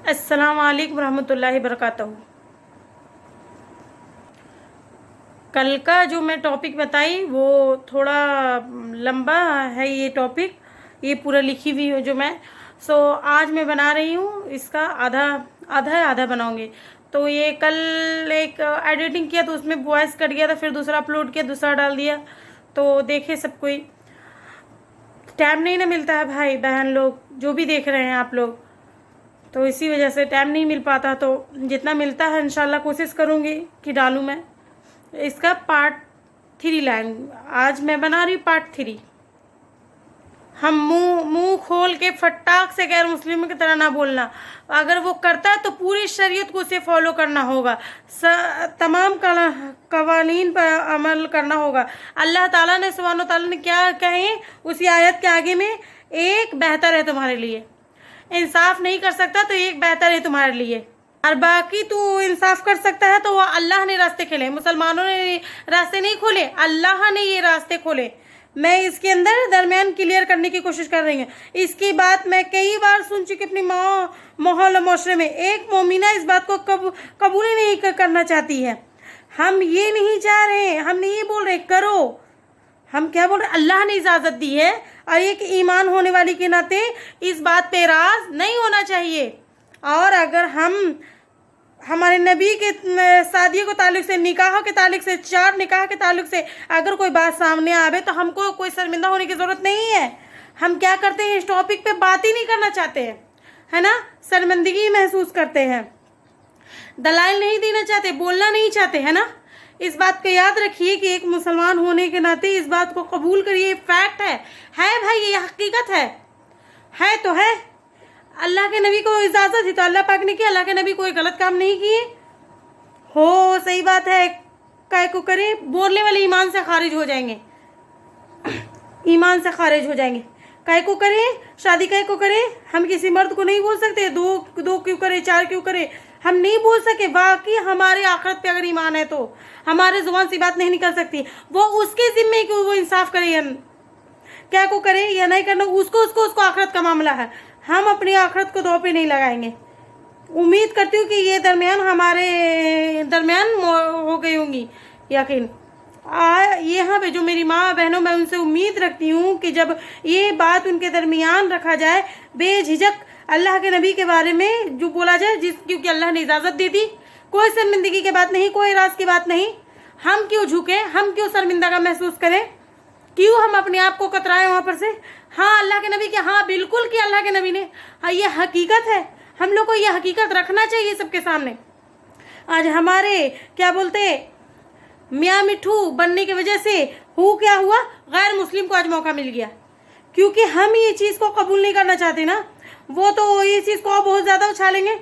अस्सलाम वालेकुम रहमतुल्लाहि वबरकातुहू। कल का जो मैं टॉपिक बताई वो थोड़ा लंबा है ये टॉपिक, ये पूरा लिखी हुई हूँ जो मैं। आज मैं बना रही हूँ इसका आधा आधा आधा बनाऊंगी। तो ये कल एक एडिटिंग किया तो उसमें वॉइस कट गया था, फिर दूसरा अपलोड किया, दूसरा डाल दिया। तो देखे सब कोई, टाइम नहीं ना मिलता है भाई बहन लोग जो भी देख रहे हैं आप लोग, तो इसी वजह से टाइम नहीं मिल पाता। तो जितना मिलता है इंशाल्लाह कोशिश करूँगी कि डालूँ मैं। इसका पार्ट 3 लाएंगे आज मैं बना रही हूँ, पार्ट 3। हम मुंह खोल के फटाक से गैर मुस्लिमों की तरह ना बोलना। अगर वो करता है तो पूरी शरीयत को उसे फॉलो करना होगा, तमाम कवानीन पर अमल करना होगा। अल्लाह ताला ने सुब्हानो ताला ने क्या कहे उसी आयत के आगे में, एक बेहतर है तुम्हारे लिए। इंसाफ नहीं कर सकता तो एक बेहतर है तुम्हारे लिए, और बाकी तू इंसाफ कर सकता है तो वो अल्लाह ने रास्ते खोले। मुसलमानों ने रास्ते नहीं खोले, अल्लाह ने ये रास्ते खोले। मैं इसके अंदर दरमियान क्लियर करने की कोशिश कर रही हूँ। इसकी बात मैं कई बार सुन चुकी अपनी माहौल और माशरे में। एक मोमिना इस बात को कबूल ही नहीं करना चाहती है। हम ये नहीं चाह रहे, हम नहीं बोल रहे करो, हम क्या बोल रहे, अल्लाह ने इजाज़त दी है और एक ईमान होने वाली के नाते इस बात पे राज नहीं होना चाहिए। और अगर हम हमारे नबी के शादी के ताल्लुक से, निकाह के ताल्लुक से, 4 निकाह के ताल्लुक से अगर कोई बात सामने आवे तो हमको कोई शर्मिंदा होने की ज़रूरत नहीं है। हम क्या करते हैं, इस टॉपिक पे बात ही नहीं करना चाहते हैं, है ना। शर्मिंदगी महसूस करते हैं, दलाइल नहीं देना चाहते, बोलना नहीं चाहते, है ना। इस बात को याद रखिए कि एक मुसलमान होने के नाते इस बात को कबूल करिए। फैक्ट है भाई, ये हकीकत है तो है। अल्लाह के नबी को इजाज़त थी तो अल्लाह पाक ने किया, अल्लाह के नबी कोई गलत काम नहीं किए। हो सही बात है, काय को करे, बोलने वाले ईमान से खारिज हो जाएंगे, ईमान से खारिज हो जाएंगे। काय को करे, शादी काय को करे, हम किसी मर्द को नहीं बोल सकते दो क्यों करे, 4 क्यों करे, हम नहीं बोल सके। बाकी हमारे आखिरत पे अगर ईमान है तो हमारे जुबान से बात नहीं निकल सकती। वो उसके जिम्मे कि वो इंसाफ करे या क्या को करे या नहीं करना, उसको आखिरत का मामला है। हम अपनी आखिरत को दो पे नहीं लगाएंगे। उम्मीद करती हूँ कि ये दरमियान हमारे दरमियान हो गई होंगी यकीन। यहाँ पे जो मेरी माँ बहनों, मैं उनसे उम्मीद रखती हूँ कि जब ये बात उनके दरमियान रखा जाए, बेझिझक अल्लाह के नबी के बारे में जो बोला जाए, क्योंकि अल्लाह ने इजाज़त दी थी, कोई शर्मिंदगी की बात नहीं, कोई राज की बात नहीं। हम क्यों झुके, हम क्यों शर्मिंदा का महसूस करें, क्यों हम अपने आप को कतराएं वहाँ पर से। हाँ अल्लाह के नबी के, हाँ बिल्कुल कि अल्लाह के नबी ने, हाँ ये हकीकत है। हम लोग को ये हकीकत रखना चाहिए सबके सामने। आज हमारे क्या बोलते मियाँ मिठू बनने की वजह से क्या हुआ, गैर मुस्लिम को आज मौका मिल गया, क्योंकि हम ये चीज़ को कबूल नहीं करना चाहते ना। वो तो ये चीज़ को बहुत ज़्यादा उछालेंगे।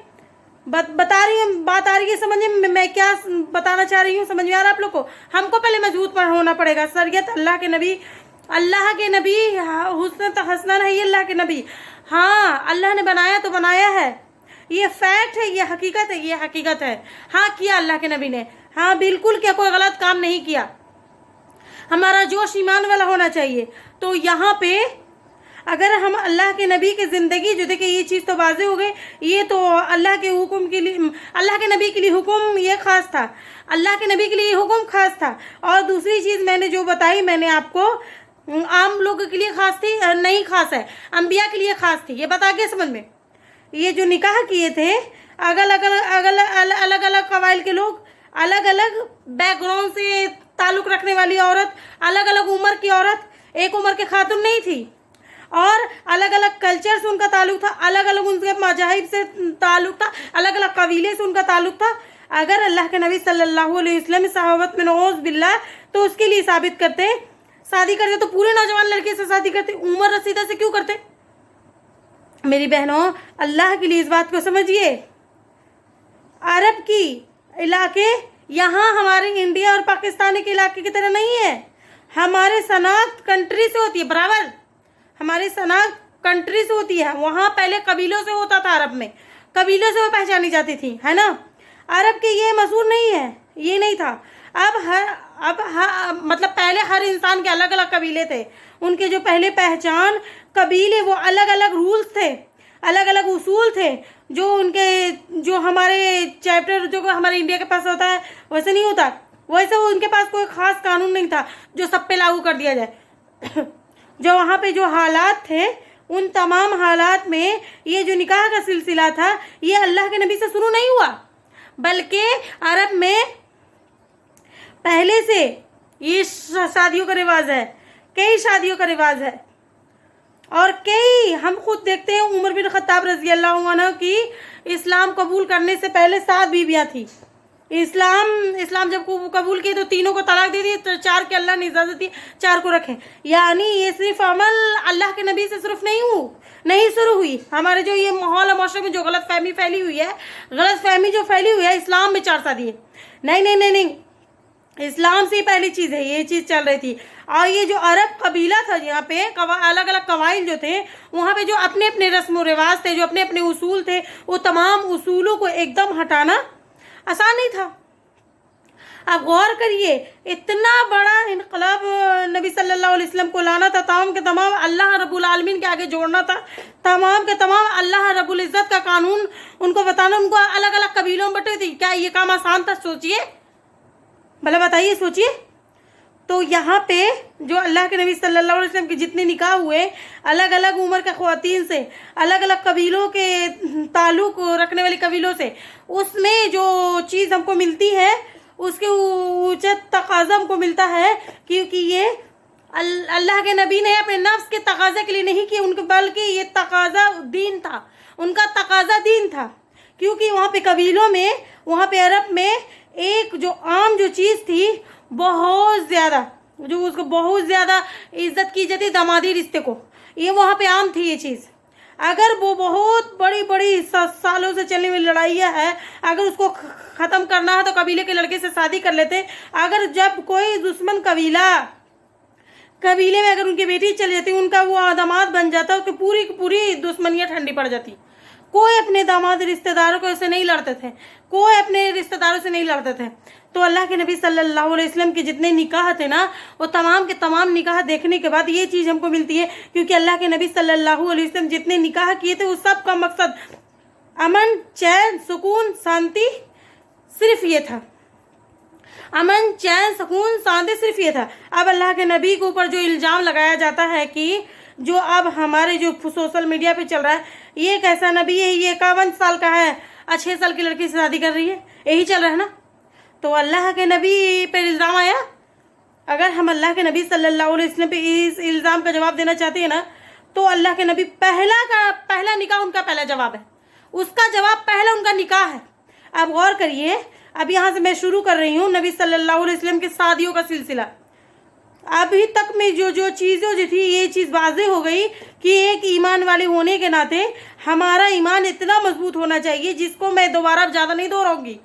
बता रही हूँ, बात आ रही है समझ में, मैं क्या बताना चाह रही हूँ, समझ में आ रहा है आप लोग को। हमको पहले मजबूत पर होना पड़ेगा। शरीयत अल्लाह के नबी हुस्न हसनन है, ये अल्लाह के नबी, हाँ अल्लाह ने बनाया तो बनाया है, ये फैक्ट है, ये हकीकत है, ये हकीकत है। हाँ किया अल्लाह के नबी ने, हाँ बिल्कुल किया, कोई गलत काम नहीं किया। हमारा जोश ईमान वाला होना चाहिए। तो यहाँ पे अगर हम अल्लाह के नबी की ज़िंदगी जो, देखिए ये चीज़ तो वाज़ेह हो गई, ये तो अल्लाह के हुक्म के लिए, अल्लाह के नबी के लिए हुक्म ये ख़ास था, अल्लाह के नबी के लिए हुक्म ख़ास था। और दूसरी चीज़ मैंने जो बताई, मैंने आपको आम लोगों के लिए ख़ास थी, नहीं ख़ास है, अंबिया के लिए ख़ास थी, ये बता के समझ में। ये जो निकाह किए थे अलग अलग कबाइल के लोग, अलग अलग बैकग्राउंड से ताल्लुक़ रखने वाली औरत, अलग अलग उम्र की औरत, एक उम्र के खातून नहीं थी, और अलग अलग कल्चर से उनका ताल्लुक़ था, अलग अलग उनके मज़ाहिब से ताल्लुक़ था, अलग अलग कबीले से उनका ताल्लुक़ था। अगर अल्लाह के नबी सल्लल्लाहु अलैहि वसल्लम सहाबत में नौज़ बिल्लाह तो उसके लिए साबित करते, शादी करते तो पूरे नौजवान लड़के से शादी करते, उम्र रसीदा से क्यों करते। मेरी बहनों अल्लाह के लिए इस बात को समझिए। अरब की इलाके यहाँ हमारे इंडिया और पाकिस्तान के इलाके की तरह नहीं है। हमारे शनाख्त कंट्री से होती है, बराबर हमारी शनाख्त कंट्री से होती है। वहाँ पहले कबीलों से होता था, अरब में कबीलों से वो पहचानी जाती थी, है ना। अरब के ये मशहूर नहीं है, ये नहीं था। मतलब पहले हर इंसान के अलग अलग कबीले थे, उनके जो पहले पहचान कबीले वो अलग अलग रूल्स थे, अलग अलग उसूल थे, जो उनके जो हमारे चैप्टर जो हमारे इंडिया के पास होता है वैसे नहीं होता, वैसे वो उनके पास कोई ख़ास कानून नहीं था जो सब पे लागू कर दिया जाए। जो वहाँ पे जो हालात थे, उन तमाम हालात में ये जो निकाह का सिलसिला था, ये अल्लाह के नबी से शुरू नहीं हुआ, बल्कि अरब में पहले से ये शादियों का रिवाज है, कई शादियों का रिवाज है। और कई हम खुद देखते हैं, उमर बिन खत्ताब रजी अल्लाह अन्हु की इस्लाम कबूल करने से पहले 7 बीवियाँ थी। इस्लाम जब कबूल की तो तीनों को तलाक दे दी, तो 4 की अल्लाह ने इजाज़त दी 4 को रखें। यानी ये सिर्फ अमल अल्लाह के नबी से सिर्फ नहीं शुरू हुई। हमारे जो ये माहौल माशरे में जो गलत फहमी फैली हुई है, इस्लाम में 4 शादी है, नहीं, इस्लाम से ही पहली चीज़ है, ये चीज़ चल रही थी। और ये जो अरब कबीला था, यहाँ पे अलग अलग कबाइल जो थे, वहाँ पे जो अपने अपने रस्म व रिवाज थे, जो अपने अपने उसूल थे, वो तमाम उसूलों को एकदम हटाना आसान नहीं था। आप गौर करिए, इतना बड़ा इनकलाब नबी सल्लल्लाहु अलैहि वसल्लम को लाना था, तमाम के तमाम अल्लाह रब्बुल आलमीन के आगे जोड़ना था, तमाम के तमाम अल्लाह रब्बुल इज़्ज़त का कानून उनको बताना, उनको अलग अलग कबीलों में बटे थी। क्या ये काम आसान था? सोचिए, भला बताइए, सोचिए। तो यहाँ पे जो अल्लाह के नबी सल्लल्लाहु अलैहि वसल्लम के जितने निकाह हुए अलग अलग उम्र के ख़वातीन से, अलग अलग कबीलों के ताल्लुक़ रखने वाली कबीलों से, उसमें जो चीज़ हमको मिलती है उसके उचित तकाज़ा हमको मिलता है, क्योंकि ये अल्लाह के नबी ने अपने नफ्स के तकाज़े के लिए नहीं किया उनके, बल्कि ये तकाज़ा दीन था, उनका तकाज़ा दीन था। क्योंकि वहाँ पे कबीलों में, वहाँ पे अरब में एक जो आम जो चीज़ थी, बहुत ज़्यादा जो उसको बहुत ज़्यादा इज्जत की जाती, दामादी रिश्ते को, ये वहाँ पे आम थी ये चीज़। अगर वो बहुत बड़ी बड़ी सालों से चलने वाली लड़ाइयाँ है, अगर उसको ख़त्म करना है तो कबीले के लड़के से शादी कर लेते। अगर जब कोई दुश्मन कबीले में अगर उनकी बेटी चली जाती, उनका वो दामाद बन जाता, उसकी पूरी पूरी दुश्मनियाँ ठंडी पड़ जाती। कोई अपने दामाद रिश्तेदारों को ऐसे नहीं लड़ते थे, कोई अपने रिश्तेदारों से नहीं लड़ते थे। तो अल्लाह के नबी सल्लल्लाहु अलैहि वसल्लम के जितने निकाह थे ना, वो तमाम के तमाम निकाह देखने के बाद ये चीज़ हमको मिलती है, क्योंकि अल्लाह के नबी सल्लल्लाहु अलैहि वसल्लम जितने निकाह किए थे, उस सब का मकसद अमन, चैन, सुकून, शांति, सिर्फ ये था। अमन, चैन, सुकून, शांति, सिर्फ ये था। अब अल्लाह के नबी के ऊपर जो इल्ज़ाम लगाया जाता है कि जो अब हमारे जो सोशल मीडिया पे चल रहा है, ये कैसा नबी है, ये 51 साल का है, 6 साल की लड़की से शादी कर रही है, यही चल रहा है ना। तो अल्लाह के नबी पे इल्ज़ाम आया। अगर हम अल्लाह के नबी सल्लल्लाहु अलैहि वसल्लम पे इस इल्ज़ाम का जवाब देना चाहते हैं ना, तो अल्लाह के नबी पहला निकाह उनका पहला जवाब है, उसका जवाब पहला उनका निकाह है। अब गौर करिए, अब यहाँ से मैं शुरू कर रही हूँ नबी सल्लल्लाहु अलैहि वसल्लम के शादियों का सिलसिला। अभी तक में जो चीज़ें जो थी, ये चीज़ वाज़ेह हो गई कि एक ईमान वाले होने के नाते हमारा ईमान इतना मजबूत होना चाहिए, जिसको मैं दोबारा ज़्यादा नहीं दोहराऊंगी।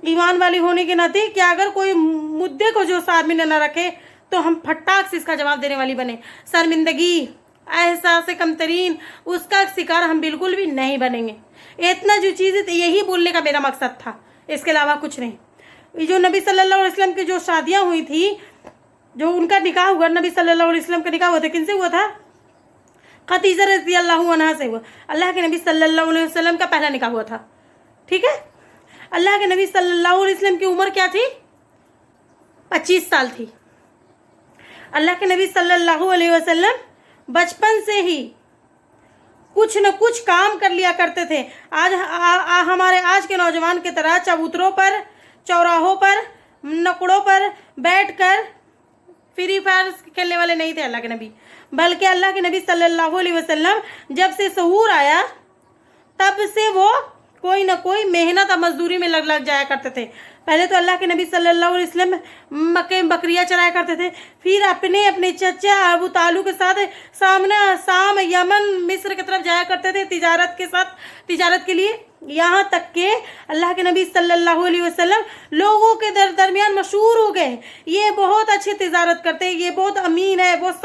ईमान वाली होने के नाते कि अगर कोई मुद्दे को जो सामने न रखे तो हम फटाक से इसका जवाब देने वाली बने। शर्मिंदगी, एहसास कमतरीन, उसका शिकार हम बिल्कुल भी नहीं बनेंगे। इतना जो चीज़ें, यही बोलने का मेरा मकसद था, इसके अलावा कुछ नहीं। जो नबी सल्लल्लाहु अलैहि वसल्लम की जो शादियाँ हुई थी, जो उनका निकाह हुआ, नबी सल्लल्लाहु अलैहि वसल्लम का निकाह हुआ था, किनसे हुआ था? खदीजा रज़ी अल्लाहु अन्हा से हुआ। अल्लाह के नबी सल्लल्लाहु अलैहि वसल्लम का पहला निकाह हुआ था, ठीक है। अल्लाह के नबी सल्लल्लाहु अलैहि वसल्लम की उम्र क्या थी? 25 साल थी। अल्लाह के नबी सल्लल्लाहु अलैहि वसल्लम बचपन से ही कुछ न कुछ काम कर लिया करते थे। हमारे आज के नौजवान की तरह चबूतरों पर, चौराहों पर, नकड़ों पर बैठकर फ्री फायर खेलने वाले नहीं थे अल्लाह के नबी, बल्कि अल्लाह के नबी सल्लल्लाहु अलैहि वसल्लम जब से सहूर आया, तब से वो कोई ना कोई मेहनत और मजदूरी में लग जाया करते थे। पहले तो अल्लाह के नबी सल्लल्लाहु अलैहि वसल्लम मक्के में बकरियाँ चराया करते थे, फिर अपने चचा अबू तालू के साथ शाम, यमन, मिस्र की तरफ जाया करते थे तिजारत के लिए। यहाँ तक के अल्लाह के नबी सल्लल्लाहु अलैहि वसल्लम लोगों के दरमियान मशहूर हो गए, ये बहुत अच्छी तिजारत करते हैं, ये बहुत अमीन है, बहुत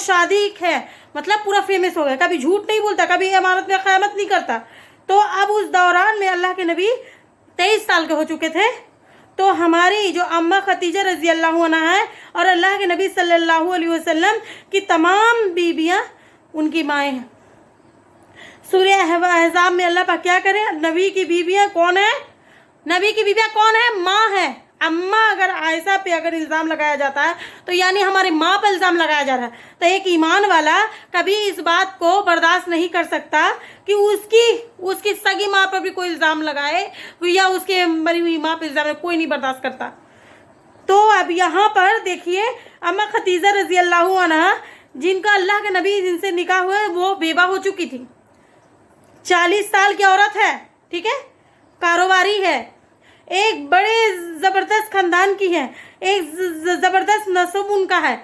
सादिक है, मतलब पूरा फेमस हो गया। कभी झूठ नहीं बोलता, कभी इमारत में क़यामत नहीं करता। तो अब उस दौरान में अल्लाह के नबी 23 साल के हो चुके थे। तो हमारी जो अम्मा खदीजा रज़ी अल्लाहु अन्हा है और अल्लाह के नबी सल्लल्लाहु अलैहि वसल्लम की तमाम बीबियाँ उनकी माएँ हैं। सूर्य अहज़ाब में अल्लाह पाक क्या करे, नबी की बीवियाँ कौन है, नबी की बीवियाँ कौन है, माँ है, अम्मा। अगर आयशा पे अगर इल्ज़ाम लगाया जाता है तो यानी हमारे माँ पर इल्ज़ाम लगाया जा रहा है। तो एक ईमान वाला कभी इस बात को बर्दाश्त नहीं कर सकता कि उसकी सगी माँ पर भी कोई इल्ज़ाम लगाए या उसके मरी हुई माँ पर इल्ज़ाम, कोई नहीं बर्दाश्त करता। तो अब यहाँ पर देखिए, अम्मा खदीजा रज़ी अल्लाह अन्हा, जिनका अल्लाह के नबी जिनसे निकाह हुआ है, वो बेवा हो चुकी थी, 40 साल की औरत है, ठीक है, कारोबारी है, एक बड़े ज़बरदस्त ख़ानदान की है, एक ज़बरदस्त नस्ब उनका है,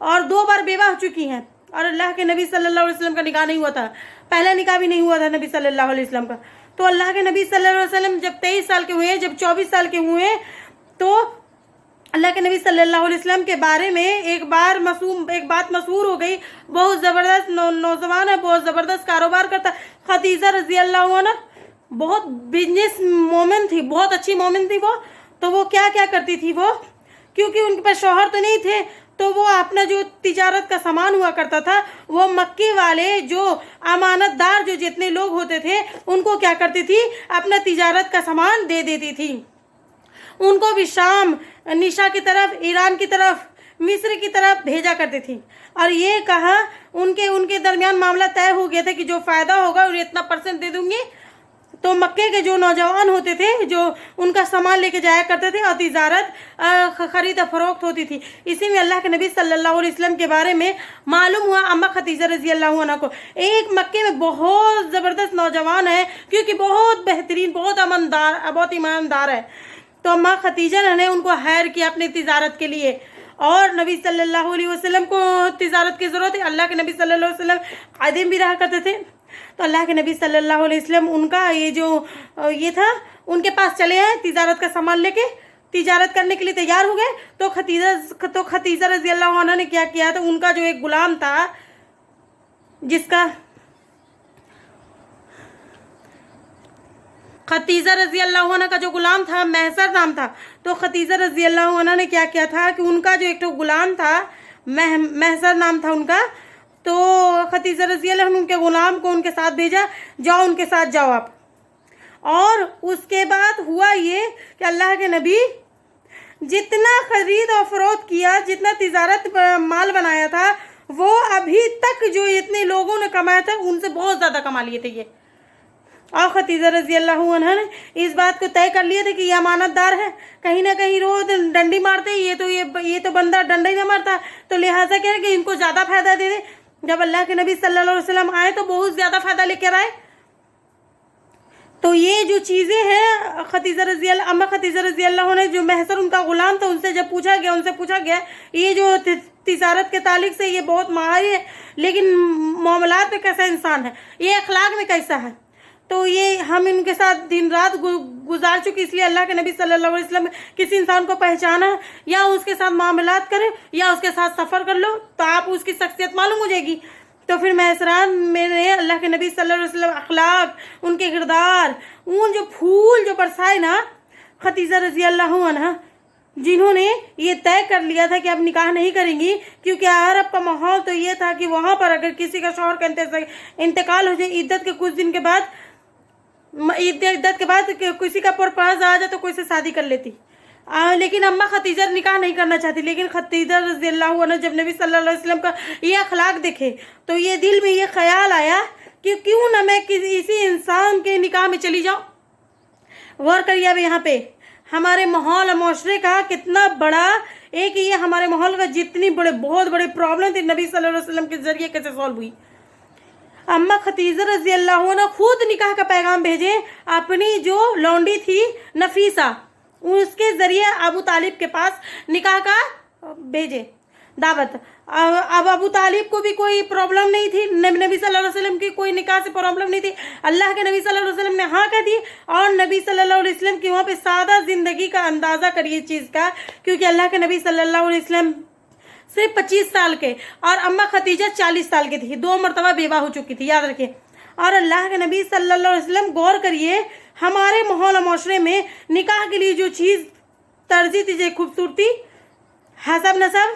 और 2 बार बेवा हो चुकी हैं। और अल्लाह के नबी सल्लल्लाहु अलैहि वसल्लम का निकाह नहीं हुआ था, पहला निकाह भी नहीं हुआ था नबी सल्लल्लाहु अलैहि वसल्लम का। तो अल्लाह के नबी सल्लल्लाहु अलैहि वसल्लम जब 23 साल के हुए, जब 24 साल के हुए, तो अल्लाह के नबी सल्लल्लाहु अलैहि वसल्लम के बारे में एक बात मशहूर हो गई, बहुत ज़बरदस्त नौजवान है, बहुत ज़बरदस्त कारोबार करता। खदीजा रज़ी अल्लाह अन्हा बहुत बिजनेस मोमेन थी, बहुत अच्छी मोमेन थी वो। तो वो क्या क्या करती थी वो, क्योंकि उनके पास शौहर तो नहीं थे, तो वो अपना जो तिजारत का सामान हुआ करता था, वो मक्के वाले जो अमानतदार जो जितने लोग होते थे उनको क्या करती थी, अपना तिजारत का सामान दे देती थी। उनको भी शाम, निशा की तरफ, ईरान की तरफ, मिस्र की तरफ भेजा करती थी। और ये कहा उनके दरमियान मामला तय हो गया था कि जो फ़ायदा होगा और इतना % दे दूंगी। तो मक्के के जो नौजवान होते थे, जो उनका सामान लेके जाया करते थे, और तिजारत ख़रीद फरोख्त होती थी। इसी में अल्लाह के नबी सल्लल्लाहु अलैहि वसल्लम के बारे में मालूम हुआ अम्मा खदीजा रज़ी अल्लाह अन्हा को। एक मक्के में बहुत ज़बरदस्त नौजवान है, क्योंकि बहुत बेहतरीन, बहुत ईमानदार है। तो अम्मा खदीजा ने उनको हायर किया अपनी तिजारत के लिए, और नबी सल्लल्लाहु अलैहि वसल्लम को तिजारत की ज़रूरत है। अल्लाह के नबी सल्लल्लाहु अलैहि वसल्लम आदिम भी रहा करते थे। तो अल्लाह के नबी सल्लल्लाहु अलैहि वसल्लम उनका ये था, उनके पास चले आए, तिजारत का सामान लेके तिजारत करने के लिए तैयार हो गए। तो खदीजा रज़ी अल्लाह अन्हा ने क्या किया, तो उनका जो एक गुलाम था, जिसका खदीजा रज़ी अल्लाह अन्हा का जो गुलाम था, महसर नाम था। तो खदीजा रज़ी अल्लाह अन्हा ने क्या किया था कि उनका जो एक तो गुलाम था, महसर नाम था उनका, तो खदीजा रज़ी अल्लाह अन्हा उनके गुलाम को उनके साथ भेजा, जाओ उनके साथ जाओ आप। और उसके बाद हुआ ये कि अल्लाह के नबी जितना खरीद और फरोख्त किया, जितना तिजारत माल बनाया था, वो अभी तक जो इतने लोगों ने कमाया था उनसे बहुत ज़्यादा कमा लिए थे ये। और खदीजा रज़ी अल्लाह अन्हा ने इस बात को तय कर लिया था कि ये अमानतदार है, कहीं ना कहीं रोज डंडी मारते, ये तो बंदा डंडा ही ना मारता, तो लिहाजा क्या है कि इनको ज़्यादा फ़ायदा दे दे। जब अल्लाह के नबी सल्लल्लाहु अलैहि वसल्लम आए तो बहुत ज़्यादा फ़ायदा लेकर आए। तो ये जो चीज़ें हैं, अम्मा खदीजा रज़ी अल्लाह ने, जो महसर उनका ग़ुलाम था, उनसे पूछा गया ये जो तिजारत के ताल्लुक से ये बहुत माहिर है, लेकिन मामलात में कैसा इंसान है, ये अखलाक में कैसा है। तो ये हम इनके साथ दिन रात गुजार चुके, इसलिए अल्लाह के नबी सल्लल्लाहु अलैहि वसल्लम किसी इंसान को पहचाना या उसके साथ मामलात करें या उसके साथ सफ़र कर लो तो आप उसकी शख्सियत मालूम हो जाएगी। तो फिर महसरान मैंने अल्लाह के नबी सल्लल्लाहु अलैहि वसल्लम अखलाक, उनके किरदार, उन जो फूल जो बरसाए ना खदीजा रज़ी अल्लाह अन्हा, जिन्होंने ये तय कर लिया था कि अब निकाह नहीं करेंगी, क्योंकि अरब का माहौल तो ये था कि वहाँ पर अगर किसी का शौहर का इंतकाल हो जाए, इद्दत के कुछ दिन के बाद, इद्दत के बाद किसी का प्रपोज आ जाए तो कोई से शादी कर लेती। लेकिन अम्मा खदीजा निकाह नहीं करना चाहती। लेकिन खदीजा रज़ी अल्लाह अन्हा जब नबी सल्लल्लाहु अलैहि वसल्लम का ये अखलाक देखे तो ये दिल में ये ख्याल आया कि क्यों ना मैं इसी इंसान के निकाह में चली जाऊँ। गौर करिए अब यहाँ पे हमारे माहौल और माशरे का कितना बड़ा एक, ये हमारे माहौल का जितनी बहुत बड़े प्रॉब्लम थी नबी सल्लल्लाहु अलैहि वसल्लम के जरिए कैसे सॉल्व हुई। अम्मा खदीजा रज़ी अल्लाह अन्हा खुद निकाह का पैगाम भेजे अपनी जो लौंडी थी नफीसा, उसके ज़रिए अबू तालिब के पास निकाह का भेजे दावत। अब अबू तालिब को भी कोई प्रॉब्लम नहीं थी, नबी सल्लल्लाहु अलैहि वसल्लम की कोई निकाह से प्रॉब्लम नहीं थी। अल्लाह के नबी सल्लल्लाहु अलैहि वसल्लम ने हाँ कह दी। और नबी सल्लल्लाहु अलैहि वसल्लम की वहाँ पे सादा ज़िंदगी का अंदाज़ा करिए चीज़ का, क्योंकि अल्लाह के नबी सल्लल्लाहु अलैहि वसल्लम सिर्फ 25 साल के और अम्मा खदीजा 40 साल की थी, 2 मरतबा बेवा हो चुकी थी, याद रखिए। और अल्लाह के नबी सल्लल्लाहु अलैहि वसल्लम, गौर करिए हमारे माहौल और माशरे में निकाह के लिए जो चीज़ तरजीह थी, खूबसूरती, हसब नसब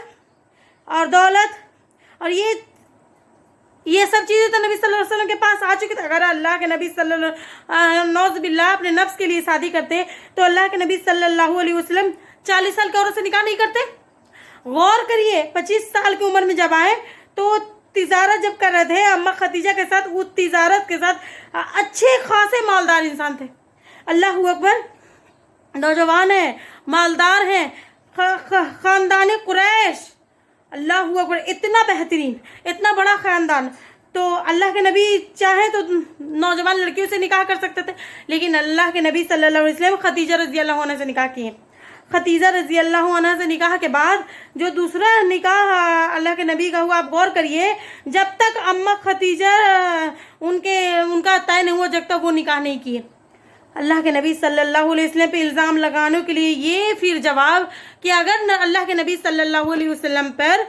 और दौलत, और ये ये सब चीज़ें तो नबी सल्लल्लाहु अलैहि वसल्लम के पास आ चुकी थी। अगर अल्लाह के नबी नौज़ बिल्लाह अपने नफ्स के लिए शादी करते तो अल्लाह के नबी सल्लल्लाहु अलैहि वसल्लम 40 साल की औरत से निकाह नहीं करते। गौर करिए, 25 साल की उम्र में जब आए तो तिजारत जब कर रहे थे अम्मा खदीजा के साथ, उस तिजारत के साथ अच्छे खासे मालदार इंसान थे। अल्लाह अकबर, नौजवान है, मालदार हैं, ख़ानदान कुरैश, अल्लाह अकबर, इतना बेहतरीन, इतना बड़ा ख़ानदान। तो अल्लाह के नबी चाहे तो नौजवान लड़कियों से निकाह कर सकते थे, लेकिन अल्लाह के नबी सल्लल्लाहु अलैहि वसल्लम खदीजा रज़ी अल्लाह अन्हा से निकाह किए। खदीजा रज़ी अल्लाह अन्हा से निकाह के बाद जो दूसरा निकाह अल्लाह के नबी का हुआ, आप गौर करिए, जब तक अम्मा खदीजा उनका तय नहीं हुआ, जब तक वो निकाह नहीं किए। अल्लाह के नबी सल्लल्लाहु अलैहि वसल्लम पे इल्ज़ाम लगाने के लिए ये फिर जवाब कि अगर अल्लाह के नबी सल्लल्लाहु अलैहि वसल्लम पर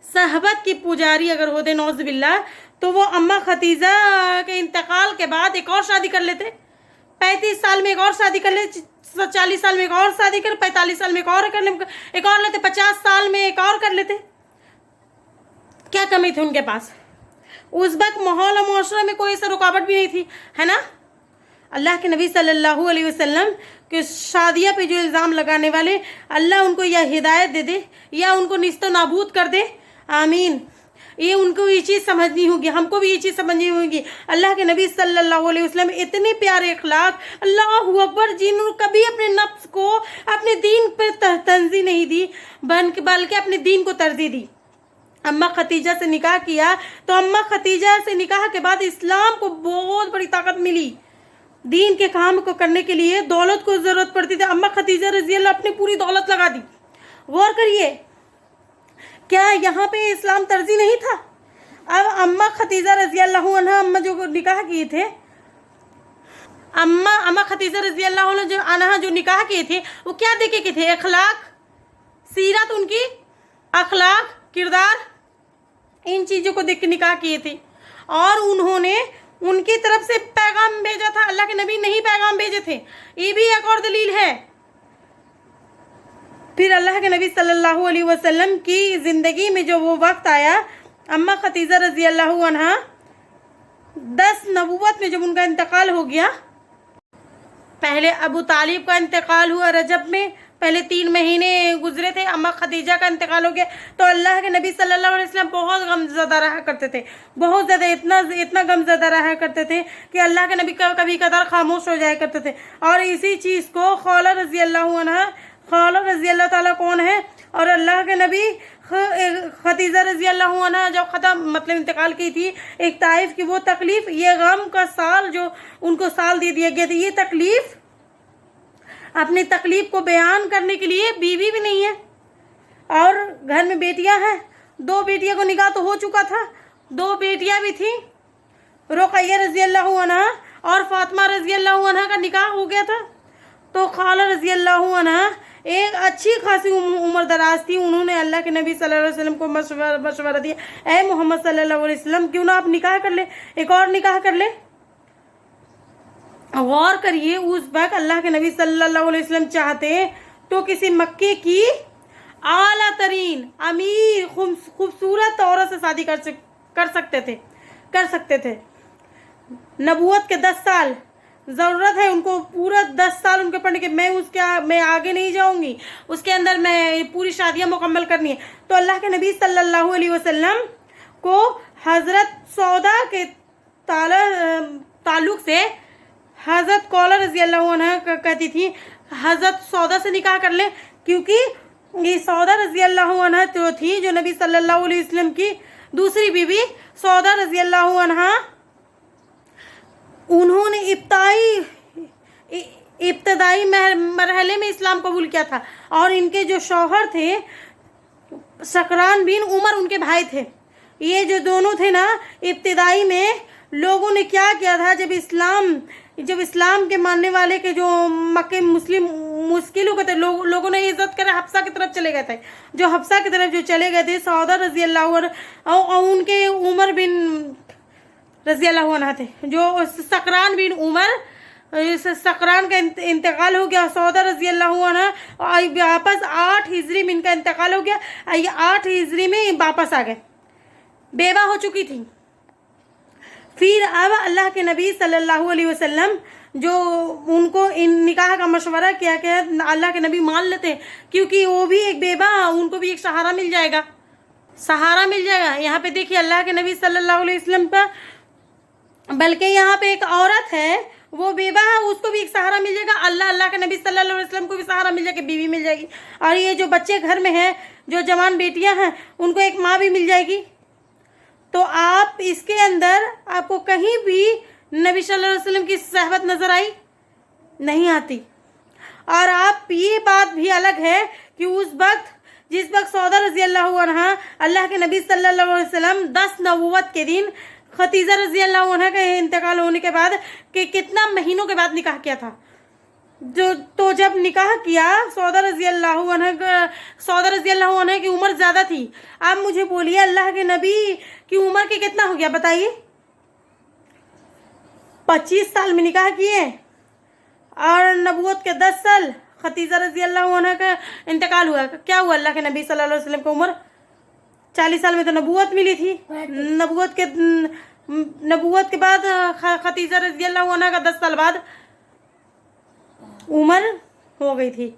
सहबत की पुजारी अगर होते नौज़ बिल्लाह, तो वो अम्मा खदीजा के इंतकाल के बाद एक और शादी कर लेते, 35 साल में एक और शादी कर ले, 40 साल में एक और शादी कर, 45 साल में एक और लेते, 50 साल में एक और कर लेते। क्या कमी थी उनके पास? उस वक्त माहौल और मुआशरा में कोई ऐसा रुकावट भी नहीं थी, है ना। अल्लाह के नबी सल्लल्लाहु अलैहि वसल्लम के शादियाँ पे जो इल्ज़ाम लगाने वाले, अल्लाह उनको या हिदायत दे दे या उनको निस्तो नाबूद कर दे, आमीन। ये उनको ये चीज़ समझनी होगी, हमको भी ये चीज़ समझनी होगी। अल्लाह के नबी सल्लल्लाहु अलैहि वसल्लम इतने प्यारे अखलाक, अल्लाह अकबर, जिन्होंने कभी अपने नफ्स को अपने दीन पर तरजीह नहीं दी, बल्कि अपने दीन को तरजीह दी। अम्मा खदीजा से निकाह किया तो अम्मा खदीजा से निकाह के बाद इस्लाम को बहुत बड़ी ताकत मिली। दीन के काम को करने के लिए दौलत को ज़रूरत पड़ती थी, अम्मा खदीजा रज़ी अल्लाह अपनी पूरी दौलत लगा दी। गौर करिए, क्या यहाँ पे इस्लाम तरजीह नहीं था? अब अम्मा खदीजा रज़ी अल्लाह अन्हा, अम्मा जो निकाह किए थे, अम्मा खदीजा रज़ी अल्लाह अन्हा जो निकाह किए थे, वो क्या देखे के थे? अखलाक, सीरत, उनकी अखलाक, किरदार, इन चीज़ों को देख के निकाह किए थे। और उन्होंने उनकी तरफ से पैगाम भेजा था, अल्लाह के नबी नहीं पैगाम भेजे थे। ये भी एक और दलील है। फिर अल्लाह के नबी सल्लल्लाहु अलैहि वसल्लम की ज़िंदगी में जो वो वक्त आया, अम्मा खदीजा रज़ी अल्लाह अन्हा 10 नबूवत में जब उनका इंतकाल हो गया, पहले अबू तालिब का इंतकाल हुआ रजब में, पहले 3 महीने गुजरे थे, अम्मा खदीजा का इंतकाल हो गया, तो अल्लाह के नबी सल्लल्लाहु अलैहि वसल्लम बहुत गमज़दा रहा करते थे, बहुत ज़्यादा, इतना गमज़दा रहा करते थे कि अल्लाह के नबी कभी कदार खामोश हो जाया करते थे। और इसी चीज़ को खौला रज़ी अल्लाह अन्हा, खौला रज़ी अल्लाह ताला कौन है, और अल्लाह के नबी खदीजा रज़ी अल्लाह अन्हा जब ख़त्म मतलब इंतकाल की थी, एक ताइफ की वो तकलीफ़, ये गम का साल जो उनको साल दे दिया गया था, ये तकलीफ़, अपनी तकलीफ को बयान करने के लिए बीवी भी नहीं है और घर में बेटियां हैं। 2 बेटियों को निकाह तो हो चुका था, 2 बेटियां भी थी, रुक़ैया रज़ी अल्लाह अन्हा और फातिमा रज़ी अल्लाह अन्हा का निकाह हो गया था। तो खाला रज़ी अल्लाह अन्हा एक अच्छी खासी उम्र दराज थी, उन्होंने अल्लाह के नबी सल्लल्लाहु अलैहि वसल्लम को मशवरा दिया, ऐ मोहम्मद सल्लल्लाहु अलैहि वसल्लम, क्यों ना आप निकाह कर ले, एक और निकाह कर ले। गौर करिए, उस वक्त अल्लाह के नबी सल्लल्लाहु अलैहि वसल्लम चाहते तो किसी मक्के की आला तरीन अमीर खूबसूरत औरत से शादी कर सकते थे। नबूवत के 10 साल ज़रूरत है उनको, पूरा 10 साल उनके पढ़ने के, मैं आगे नहीं जाऊंगी, उसके अंदर मैं पूरी शादियां मुकम्मल करनी है। तो अल्लाह के नबी सल्लल्लाहु अलैहि वसल्लम को हज़रत सौदा के ताल्लुक से हज़रत कौला रज़ी अल्लाह अन्हा कहती थी हज़रत सौदा से निकाह कर ले, क्योंकि ये सौदा रज़ी अल्लाह अन्हा जो थी, जो नबी सल्लल्लाहु अलैहि वसल्लम की दूसरी बीवी सौदा रज़ी अल्लाह अन्हा, उन्होंने इब्तदाई मरहले में इस्लाम कबूल किया था, और इनके जो शौहर थे सकरान बिन उमर, उनके भाई थे। ये जो दोनों थे ना, इब्तदाई में लोगों ने क्या किया था, जब इस्लाम के मानने वाले के जो मक्के मुस्लिम मुश्किल हो गए थे, लोगों ने इज्जत कर हफ्सा की तरफ चले गए थे। जो हफ्सा की तरफ जो चले गए थे, सौदा रज़ी अल्लाह और उनके उमर बिन रज़ी अल्लाह अन्हा थे, जो सकरान बिन उमर, सकरान का इंतकाल हो गया, सौदा रज़ी अल्लाह अन्हा वापस 8 हिजरी में इनका इंतकाल हो गया, 8 हिजरी में वापस आ गए, बेवा हो चुकी थी, फिर अब अल्लाह के नबी सल्लल्लाहु अलैहि वसल्लम जो उनको इन निकाह का मशवरा किया कि अल्लाह के नबी मान लेते, क्योंकि वो भी एक बेबा, उनको भी एक सहारा मिल जाएगा, सहारा मिल जाएगा। यहाँ पे देखिए अल्लाह के नबी सल्लल्लाहु अलैहि वसल्लम पर, बल्कि यहाँ पे एक औरत है वो बेबा है, उसको भी एक सहारा मिल जाएगा। अल्लाह के नबी सल्लल्लाहु अलैहि वसल्लम को भी सहारा मिल जाएगा, बीवी मिल जाएगी। और ये जो बच्चे घर में हैं, जो जवान बेटियां हैं, उनको एक माँ भी मिल जाएगी। तो आप इसके अंदर आपको कहीं भी नबी सल्लल्लाहु अलैहि वसल्लम की सहबत नजर आई? नहीं आती। और आप ये बात भी अलग है कि उस वक्त जिस वक्त सौदा रजी अल्लाह अन्हा अल्लाह के नबी सल्लल्लाहु अलैहि वसल्लम 10 नबूवत के दिन खतीजा रजी अल्लाह अन्हा का इंतकाल होने के बाद कि कितना महीनों के बाद निकाह किया था। तो जब निकाह किया सौदा रजी अल्लाह अन्हा की उम्र ज़्यादा थी। आप मुझे बोलिए अल्लाह के नबी की उम्र के कितना हो गया बताइए? 25 साल में निकाह किए और नबूवत के 10 साल। खतीजा रजी अल्लाह अन्हा का इंतकाल हुआ, क्या हुआ? अल्लाह के नबी सल्लल्लाहु अलैहि वसल्लम की उम्र 40 साल में तो नबूवत मिली थी। नबूवत के बाद खतीजा रजी अल्लाह अन्हा का 10 साल बाद उम्र हो गई थी।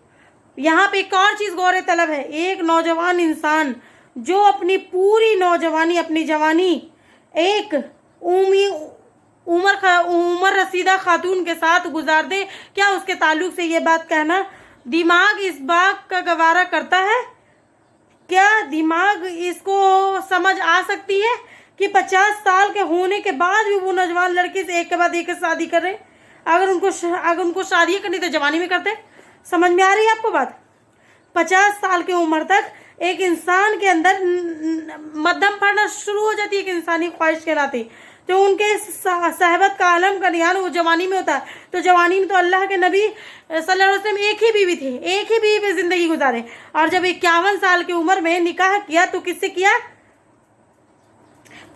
यहाँ पे एक और चीज़ गौर तलब है, एक नौजवान इंसान जो अपनी पूरी नौजवानी, अपनी जवानी एक उम्र रसीदा खातून के साथ गुजार दे, क्या उसके ताल्लुक से ये बात कहना दिमाग इस बात का गवारा करता है? क्या दिमाग इसको समझ आ सकती है कि 50 साल के होने के बाद भी वो नौजवान लड़की से एक के बाद एक शादी कर रहे? अगर उनको शादी करनी तो जवानी में करते। समझ में आ रही है आपको बात? 50 साल की उम्र तक एक इंसान के अंदर मध्यम पड़ना शुरू हो जाती है, एक इंसानी ख्वाहिश के नाते। तो उनके सहबत का आलम का ध्यान वो जवानी में होता है। तो जवानी में तो अल्लाह के नबी सल्लल्लाहु अलैहि वसल्लम एक ही बीवी थे, एक ही बीवी पे जिंदगी गुजारे। और जब 51 साल की उम्र में निकाह किया तो किससे किया?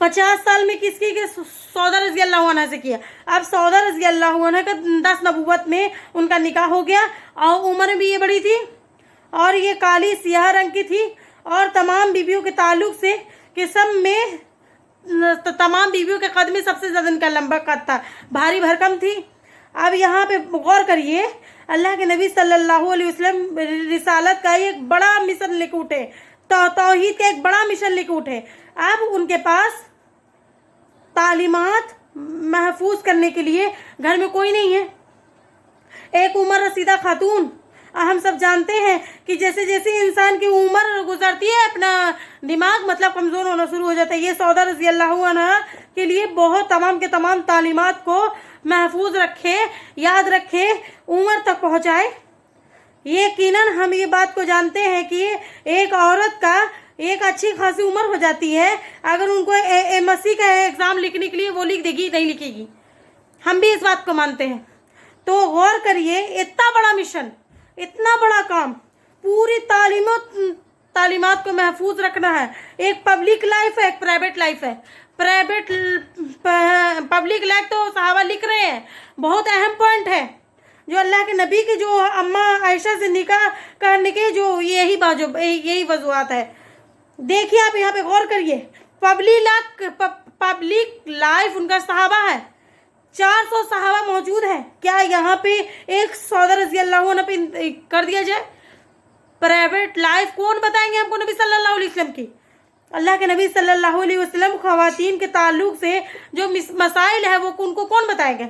50 साल में किसकी के? सौदा रजी अल्लाह अन्हा से किया। अब सौदा रजी अल्लाह अन्हा का 10 नबूवत में उनका निकाह हो गया और उम्र भी ये बड़ी थी और ये काली सियाह रंग की थी। और तमाम बीवियों के ताल्लुक से किस्म में तो तमाम बीवियों के कद में सबसे ज़्यादा इनका लंबा कद था, भारी भरकम थी। अब यहाँ पे गौर करिए, अल्लाह के नबी सल्लल्लाहु अलैहि वसल्लम रिसालत का एक बड़ा मिशन लेके उठे, तौहीद का एक बड़ा मिशन लेके उठे। अब उनके पास तालीमात महफूज करने के लिए घर में कोई नहीं है। एक उम्र रसीदा खातून, हम सब जानते हैं कि जैसे जैसे इंसान की उम्र गुजरती है अपना दिमाग मतलब कमज़ोर होना शुरू हो जाता है। ये सौदा रज़ी अल्लाह अन्हा के लिए बहुत तमाम के तमाम तालीमात को महफूज रखे, याद रखे, उम्र तक पहुँचाए। यकीनन हम ये बात को जानते हैं कि एक औरत का एक अच्छी खासी उम्र हो जाती है, अगर उनको एमएससी का एग्ज़ाम लिखने के लिए वो लिख देगी, नहीं लिखेगी। हम भी इस बात को मानते हैं। तो गौर करिए, इतना बड़ा मिशन, इतना बड़ा काम, पूरी तालीमात को महफूज रखना है। एक पब्लिक लाइफ है, एक प्राइवेट लाइफ है। पब्लिक लाइफ तो सहाबा लिख रहे हैं, बहुत अहम पॉइंट है। जो अल्लाह के नबी की जो अम्मा आयशा से निकाह करने के जो यही वजूहत है। देखिए आप यहाँ पे गौर करिए, पब्लिक लाइफ उनका सहाबा है, 400 सहाबा मौजूद है। क्या यहाँ पे एक सौदा रज़ी अल्लाह अन्हा पे कर दिया जाए? प्राइवेट लाइफ कौन बताएंगे हमको? नबी सल्लल्लाहु अलैहि वसल्लम की। अल्लाह के नबी सल्लल्लाहु अलैहि वसल्लम ख़वातीन के ताल्लुक से जो मसाइल है वो उनको कौन बताएगा?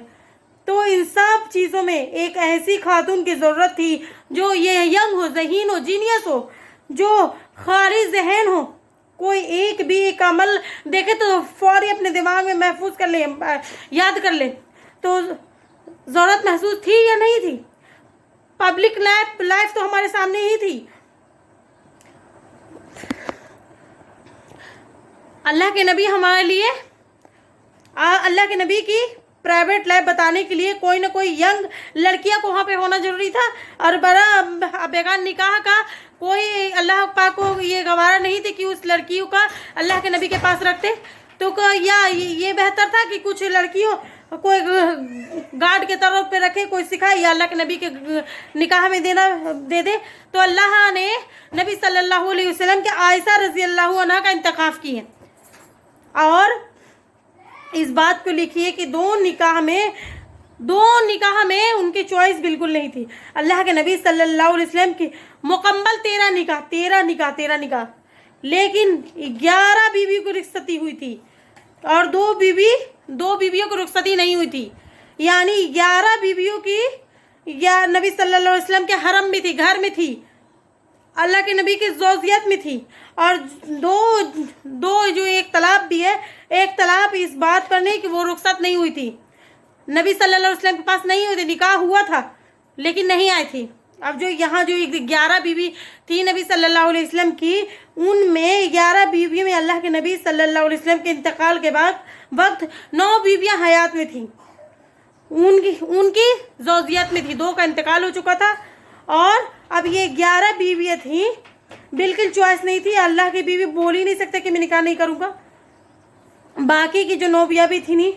तो इन सब चीज़ों में एक ऐसी खातून की ज़रूरत थी जो ये यंग हो, ज़हीन हो, जीनियस हो, जो खाली जहन हो, कोई एक भी एक अमल देखे तो फौरी अपने दिमाग में महफूज कर ले, याद कर ले। तो ज़रूरत महसूस थी या नहीं थी? पब्लिक लाइफ तो हमारे सामने ही थी। अल्लाह के नबी हमारे लिए, अल्लाह के नबी की प्राइवेट लाइफ बताने के लिए कोई ना कोई यंग लड़कियां को वहाँ पे होना जरूरी था। और बड़ा बेगान निकाह का कोई अल्लाह पाक को ये गवारा नहीं थी कि उस लड़कियों का अल्लाह के नबी के पास रखते। तो या ये बेहतर था कि कुछ लड़कियों कोई गार्ड के तौर पे रखे, कोई सिखाए, या अल्लाह के नबी के निकाह में दे दे। तो अल्लाह ने नबी सल्लल्लाहु अलैहि वसल्लम के आयशा रज़ी अल्लाह अन्हा का इंतखाब किए और इस बात को लिखिए कि दो निकाह में उनकी चॉइस बिल्कुल नहीं थी। अल्लाह के नबी सल्लल्लाहु अलैहि वसल्लम की मुकम्मल 13 निकाह, लेकिन 11 बीवी को रुखसती हुई थी और दो बीवियों को रुखसती नहीं हुई थी। यानी 11 बीवियों की या नबी सल्लल्लाहु अलैहि वसल्लम के हरम में थी, घर में थी, अल्लाह के नबी की ज़ौजियत में थी। और दो जो एक तलाक भी है, एक तलाक इस बात पर नहीं कि वो रुखसत नहीं हुई थी, नबी सल्लल्लाहु अलैहि वसल्लम के पास नहीं हुई थी, निकाह हुआ था लेकिन नहीं आई थी। अब जो यहाँ जो 11 बीवी थी नबी सल्लल्लाहु अलैहि वसल्लम की, उनमें 11 बीवियों में अल्लाह के नबी सल्लल्लाहु अलैहि वसल्लम के इंतकाल के बाद वक्त 9 बीवियाँ हयात में थी, उनकी ज़ौजियत में थी, 2 का इंतकाल हो चुका था। और अब ये 11 बीवियाँ थी, बिल्कुल चॉइस नहीं थी। अल्लाह की बीवी बोल ही नहीं सकते कि मैं निकाह नहीं करूँगा। बाकी की जो 9 बीवियाँ भी थी नहीं,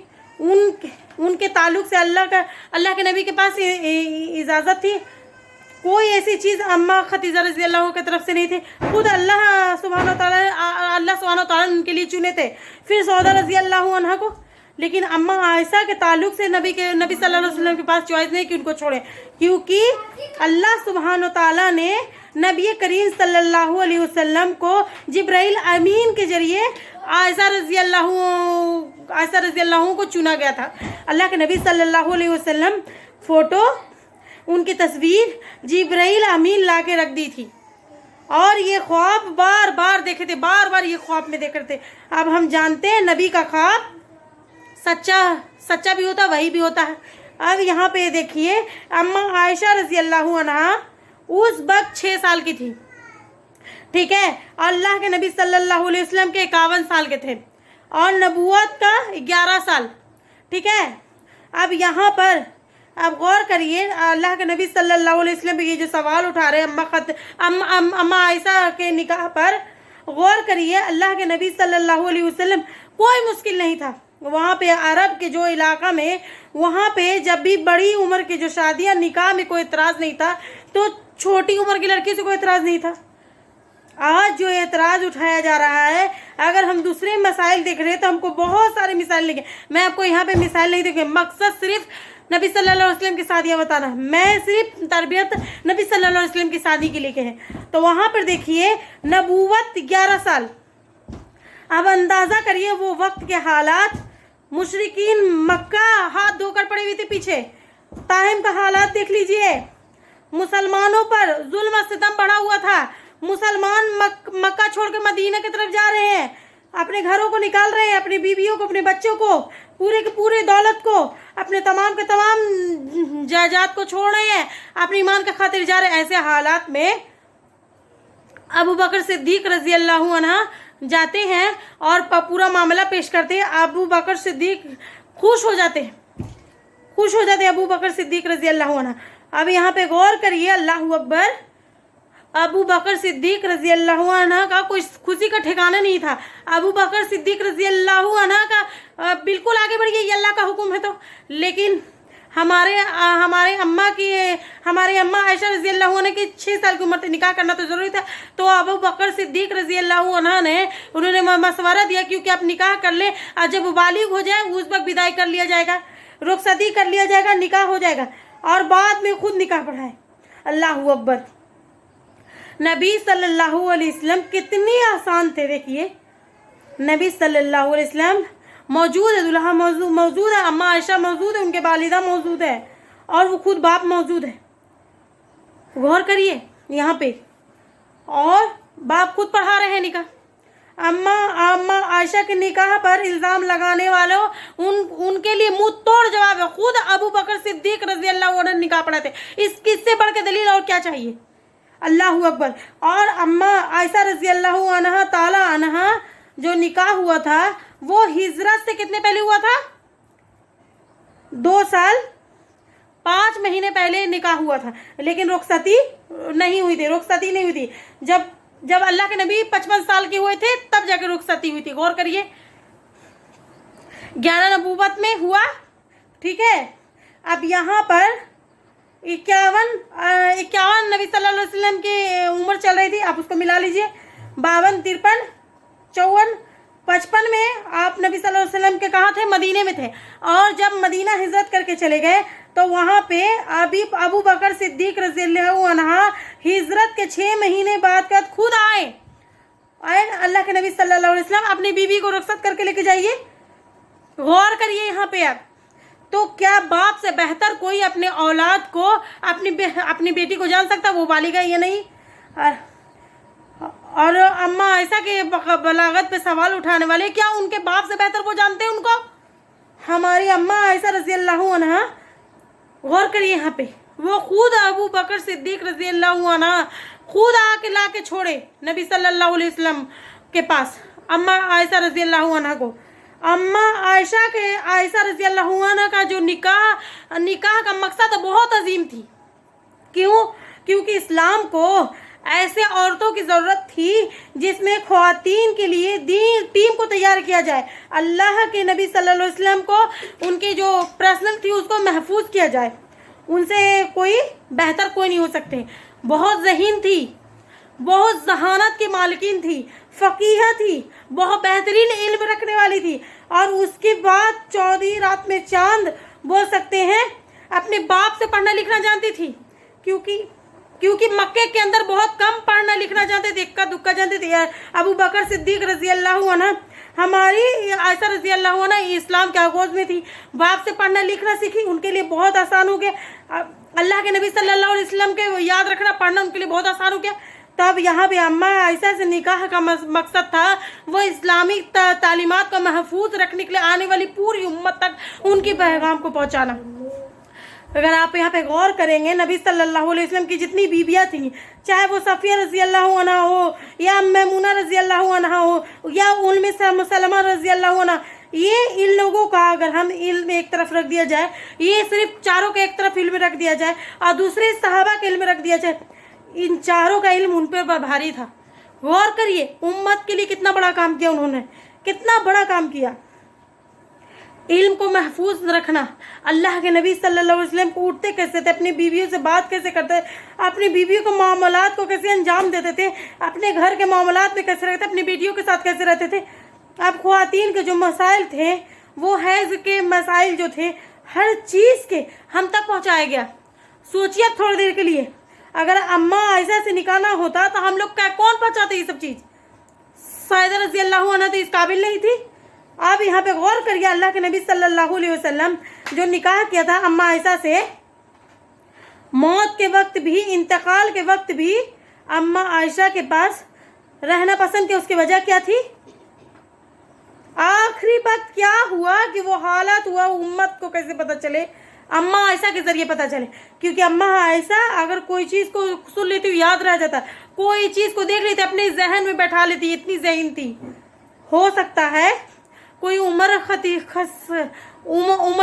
उनके ताल्लुक से अल्लाह के नबी के पास इजाज़त थी। कोई ऐसी चीज़ अम्मा खदीजा रज़ी अल्लाह की तरफ से नहीं थी, खुद अल्लाह सुब्हानहू व तआला ने उनके लिए चुने थे, फिर सौदा रज़ी अल्लाह अन्हा को। लेकिन अम्मा आयशा के ताल्लुक से नबी सल्लल्लाहु अलैहि वसल्लम के पास चॉइस नहीं कि उनको छोड़ें, क्योंकि अल्लाह सुब्हानहू व तआला ने नबी करीम सल्लल्लाहु अलैहि वसल्लम को जिब्राइल अमीन के जरिए आयशा रज़ी अल्लाह को चुना गया था। अल्लाह के नबी सल्लल्लाहु अलैहि वसल्लम फ़ोटो, उनकी तस्वीर जिब्राइल अमीन ला के रख दी थी और ये ख्वाब बार बार देखे थे, बार बार ये ख्वाब में देख रहे थे। अब हम जानते हैं नबी का ख्वाब सच्चा भी होता, वही भी होता है। अब यहाँ पे देखिए, अम्मा आयशा रज़ी अल्लाह अन्हा उस वक्त 6 साल की थी, ठीक है। अल्लाह के नबी सल्लल्लाहु अलैहि वसल्लम के 51 साल के थे और नबूवत का 11 साल, ठीक है। अब यहाँ पर अब गौर करिए, अल्लाह के नबी सल्लल्लाहु अलैहि वसल्लम ये जो सवाल उठा रहे हैं अम्मा आयशा के निकाह पर, गौर करिए, अल्लाह के नबी सल्लल्लाहु अलैहि वसल्लम कोई मुश्किल नहीं था। वहाँ पे अरब के जो इलाका में, वहाँ पे जब भी बड़ी उम्र की जो शादियाँ, निकाह में कोई एतराज़ नहीं था, तो छोटी उम्र की लड़की से कोई एतराज़ नहीं था। आज जो एतराज़ उठाया जा रहा है, अगर हम दूसरे मसाइल देख रहे हैं तो हमको बहुत सारे मिसाइल लेंगे। मैं आपको यहाँ पे मिसाइल नहीं देखूँगी, मकसद सिर्फ नबी सल्लल्लाहु अलैहि वसल्लम की शादियाँ बताना। मैं सिर्फ तरबियत नबी सल्लल्लाहु अलैहि वसल्लम की शादी के लेके है। तो वहाँ पर देखिए, नबूवत 11 साल। अब अंदाज़ा करिए वो वक्त के हालात, मुशरिकीन मक्का हाथ धोकर पड़े हुए थे पीछे। ताहिम का हालात देख लीजिए, मुसलमानों पर जुल्म सितम बढ़ा हुआ था। मुसलमान मक्का छोड़कर मदीना की तरफ जा रहे हैं, अपने घरों को निकाल रहे हैं, अपनी बीवियों को, अपने बच्चों को, पूरे के पूरे दौलत को, अपने तमाम के तमाम जायदाद को छोड़ रहे हैं, अपनी ईमान के खातिर जा रहे हैं। ऐसे हालात में अबू बकर सिद्दीक रज़ी अल्लाह अन्हा जाते हैं और पूरा मामला पेश करते हैं। अबू बकर सिद्दीक खुश हो जाते हैं अबू बकर सिद्दीक रज़ी अल्लाह अन्हा। अब यहाँ पे गौर करिए, अल्लाहू अकबर, अबू बकर सिद्दीक रज़ी अल्लाह अन्हा का कोई खुशी का ठिकाना नहीं था। अबू बकर सिद्दीक रज़ी अल्लाह अन्हा का बिल्कुल आगे बढ़िए, ये अल्लाह का हुक्म है तो। लेकिन हमारे अम्मा आयशा रज़ी अल्लाह अन्हा की 6 साल की उम्र से निकाह करना तो ज़रूरी था। तो अबू बकर सिद्दीक रज़ी अल्लाह अन्हा उन्होंने मशवरा दिया, क्योंकि आप निकाह कर ले, और जब वो बालिग हो जाए उस वक्त विदाई कर लिया जाएगा, रुखसती कर लिया जाएगा, निकाह हो जाएगा, और बाद में खुद निकाह पढ़ाए। अल्लाहू अकबर। नबी सल्लल्लाहु अलैहि वसल्लम कितने आसान थे। देखिए, नबी सल्लल्लाहु अलैहि वसल्लम मौजूद है, दुल्हा मौजूद है, अम्मा आयशा मौजूद है, उनके वालिदा मौजूद है, और वो खुद बाप मौजूद है। गौर करिए यहाँ पे, और बाप खुद पढ़ा रहे हैं निकाह। अम्मा आयशा के निकाह पर इल्ज़ाम लगाने वालों उनके लिए मुंह तोड़ जवाब है। खुद अबू बकर सिद्दीक रज़ी अल्लाह अन्हु निकाह पढ़ाते। इससे बढ़ के दलील और क्या चाहिए। अल्लाहू अकबर। और अम्मा आयशा रज़ी अल्लाह अन्हा ताला अन्हा जो निकाह हुआ था, वो हिजरत से कितने पहले हुआ था? 2 साल 5 महीने पहले निकाह हुआ था, लेकिन रुखसती नहीं हुई थी। जब अल्लाह के नबी 55 साल के हुए थे, तब जाकर रुखसती हुई थी। गौर करिए, 11 नबूवत में हुआ, ठीक है। अब यहाँ पर 51 नबी सल्लल्लाहु अलैहि वसल्लम की उम्र चल रही थी, आप उसको मिला लीजिए। 52, 53, 54, 55 में आप नबी सल्लल्लाहु अलैहि वसल्लम के कहाँ थे? मदीने में थे। और जब मदीना हिजरत करके चले गए तो वहाँ पे अबू बकर सिद्दीक रज़ियल्लाहु अन्हा हिजरत के 6 महीने बाद खुद आए। अल्लाह के नबी सल्लल्लाहु अलैहि वसल्लम अपनी बीवी को रुखसत करके लेके जाइए। गौर करिए यहाँ पे आप। तो क्या बाप से बेहतर कोई अपने औलाद को अपनी बेटी को जान सकता? वो बालिगा ये नहीं। और अम्मा आयशा के बलागत पे सवाल उठाने वाले, क्या उनके बाप से बेहतर वो जानते हैं उनको? हमारी अम्मा आयशा रज़ियल्लाहु अन्हा, गौर करिए यहाँ पे, वो खुद अबू बकर सिद्दीक रज़ियल्लाहु अन्हा खुद आके ला के छोड़े नबी सल्लल्लाहु अलैहि वसल्लम के पास अम्मा आयशा रज़ियल्लाहु अन्हा को। अम्मा आयशा रज़ियल्लाहु अन्हा का जो निकाह का मकसद बहुत अजीम थी। क्यों? क्योंकि इस्लाम को ऐसे औरतों की ज़रूरत थी जिसमें ख़वातीन के लिए टीम को तैयार किया जाए। अल्लाह के नबी सल्लल्लाहु अलैहि वसल्लम को उनकी जो पर्सनल थी उसको महफूज किया जाए। उनसे कोई बेहतर कोई नहीं हो सकते। बहुत ज़हीन थी, बहुत जहानत की मालकिन थी, फ़कीहा थी, बहुत बेहतरीन इल्म रखने वाली थी। और उसके बाद 14 रात में चांद बोल सकते हैं, अपने बाप से पढ़ना लिखना जानती थी। क्योंकि मक्के के अंदर बहुत कम पढ़ना लिखना जानते थे, इक्का दुक्का जानते थे। अबू बकर सिद्दीक रज़ियल्लाहु अन्हा, हमारी आयशा रज़ियल्लाहु अन्हा इस्लाम के आगोज में थी, बाप से पढ़ना लिखना सीखी, उनके लिए बहुत आसान हो गया। अल्लाह के नबी सल्लल्लाहु अलैहि वसल्लम के याद रखना पढ़ना उनके लिए बहुत आसान हो गया। तब यहाँ पे अम्मा आयशा से निकाह का मकसद था वो इस्लामी तालीमात को महफूज रखने के लिए आने वाली पूरी उम्मत तक उनकी पैगाम को पहुँचाना। अगर आप यहाँ पे गौर करेंगे, नबी सल्लल्लाहु अलैहि वसल्लम की जितनी बीबियाँ थीं, चाहे वो सफ़िया रज़ियल्लाहु अन्हा हो या मैमूना रज़ियल्लाहु अन्हा हो या उम्मे सलमा रज़ियल्लाहु अन्हा, ये इन लोगों का अगर हम इल्म एक तरफ रख दिया जाए, ये सिर्फ चारों के एक तरफ इल्म रख दिया जाए और दूसरे सहाबा के इल्म रख दिया जाए, इन चारों का इल्म उन पर भारी था। गौर करिए, उम्मत के लिए कितना बड़ा काम किया उन्होंने, कितना बड़ा काम किया। इल्म को महफूज रखना। अल्लाह के नबी सल्लल्लाहु अलैहि वसल्लम को उठते कैसे थे, अपनी बीवियों से बात कैसे करते, अपनी बीवियों को मामलात को कैसे अंजाम देते थे, अपने घर के मामलात में कैसे रहते, अपनी बेटियों के साथ कैसे रहते थे। अब ख़वातीन के जो मसाइल थे, वो हैज़ के मसाइल जो थे, हर चीज़ के हम तक पहुँचाया गया। सोचिए अब थोड़ी देर के लिए, अगर अम्मा आयशा से निकाह ना होता तो हम लोग क्या कौन पहुँचाते ये सब चीज़? सायदा रज़ियल्लाहु अन्हा तो इस काबिल नहीं थी। आप यहाँ पे गौर करिए, अल्लाह के नबी सल्लल्लाहु अलैहि वसल्लम जो निकाह किया था अम्मा आयशा से, मौत के वक्त भी, इंतकाल के वक्त भी अम्मा आयशा के पास रहना पसंद किया। उसकी वजह क्या थी? आखिरी वक्त क्या हुआ कि वो हालत हुआ, उम्मत को कैसे पता चले? अम्मा आयशा के ज़रिए पता चले। क्योंकि अम्मा आयशा अगर कोई चीज़ को सुन लेती हुई याद रह जाता, कोई चीज़ को देख लेती अपने जहन में बैठा लेती, इतनी ज़हीन थी। हो सकता है कोई उम्र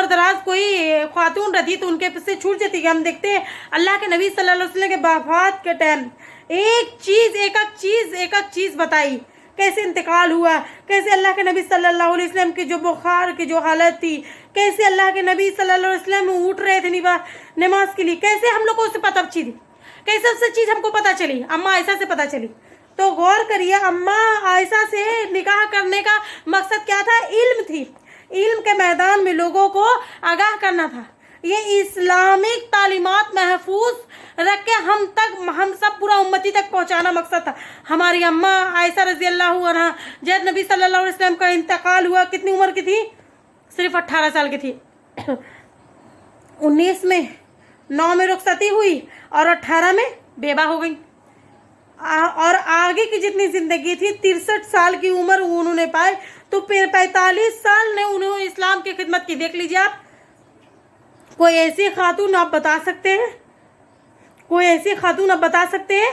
दराज कोई खातून रहती तो उनके से छूट जाती है। हम देखते हैं अल्लाह के नबी सल्लल्लाहु अलैहि वसल्लम के वफ़ात के टाइम एक एक चीज़ बताई, कैसे इंतकाल हुआ, कैसे अल्लाह के नबी सल्लल्लाहु अलैहि वसल्लम की जो बुखार की जो हालत थी, कैसे अल्लाह के नबी सल्लल्लाहु अलैहि वसल्लम उठ रहे थे नमाज के लिए, कैसे हम लोग को उससे पता चली, कैसे उससे चीज़ हमको पता चली, अम्मा आयशा से पता चली। तो गौर करिए, अम्मा आयशा से निकाह करने का मकसद क्या था? इल्म थी। इल्म के मैदान में लोगों को आगाह करना था। ये इस्लामिक तालीमात महफूज रख के हम सब पूरा उम्मती तक पहुंचाना मकसद था। हमारी अम्मा आयशा रज़ियल्लाहु अन्हा, जब नबी सल्लल्लाहु अलैहि वसल्लम का इंतकाल हुआ, कितनी उम्र की थी? सिर्फ 18 साल की थी। 19 में 9 में रुखसती हुई और 18 में बेवा हो गई। और आगे की जितनी ज़िंदगी थी, 63 साल की उम्र उन्होंने पाए, तो फिर 45 साल ने उन्होंने इस्लाम की खिदमत की। देख लीजिए आप, कोई ऐसी खातून आप बता सकते हैं, कोई ऐसी खातून आप बता सकते हैं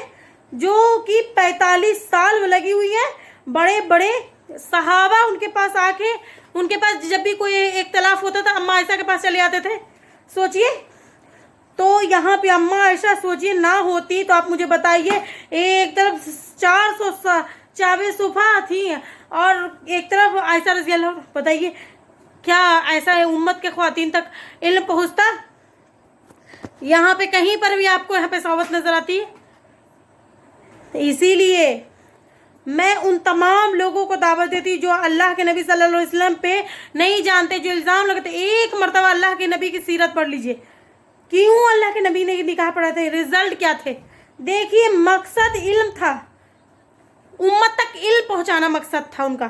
जो कि 45 साल में लगी हुई है? बड़े बड़े सहाबा उनके पास आके, उनके पास जब भी कोई इख्तलाफ होता था अम्मा आयशा के पास चले आते थे। सोचिए, तो यहाँ पे अम्मा आयशा सोचिए ना होती तो आप मुझे बताइए, एक तरफ 400 सुफा थी और एक तरफ आयशा रज़ियल्लाहु, बताइए क्या ऐसा है उम्मत के ख़वातीन तक इल्म पहुँचता? यहाँ पे कहीं पर भी आपको यहाँ पे सौबत नज़र आती है? तो इसीलिए मैं उन तमाम लोगों को दावत देती जो अल्लाह के नबी सल्लल्लाहु अलैहि वसल्लम पे नहीं जानते, जो इल्ज़ाम लगाते। एक मरतबा अल्लाह के नबी की सीरत पढ़ लीजिए, क्यों अल्लाह के नबी ने निकाह पढ़ा थे, रिजल्ट क्या थे। देखिए, मकसद इल्म था, उम्मत तक इल्म पहुंचाना मकसद था उनका,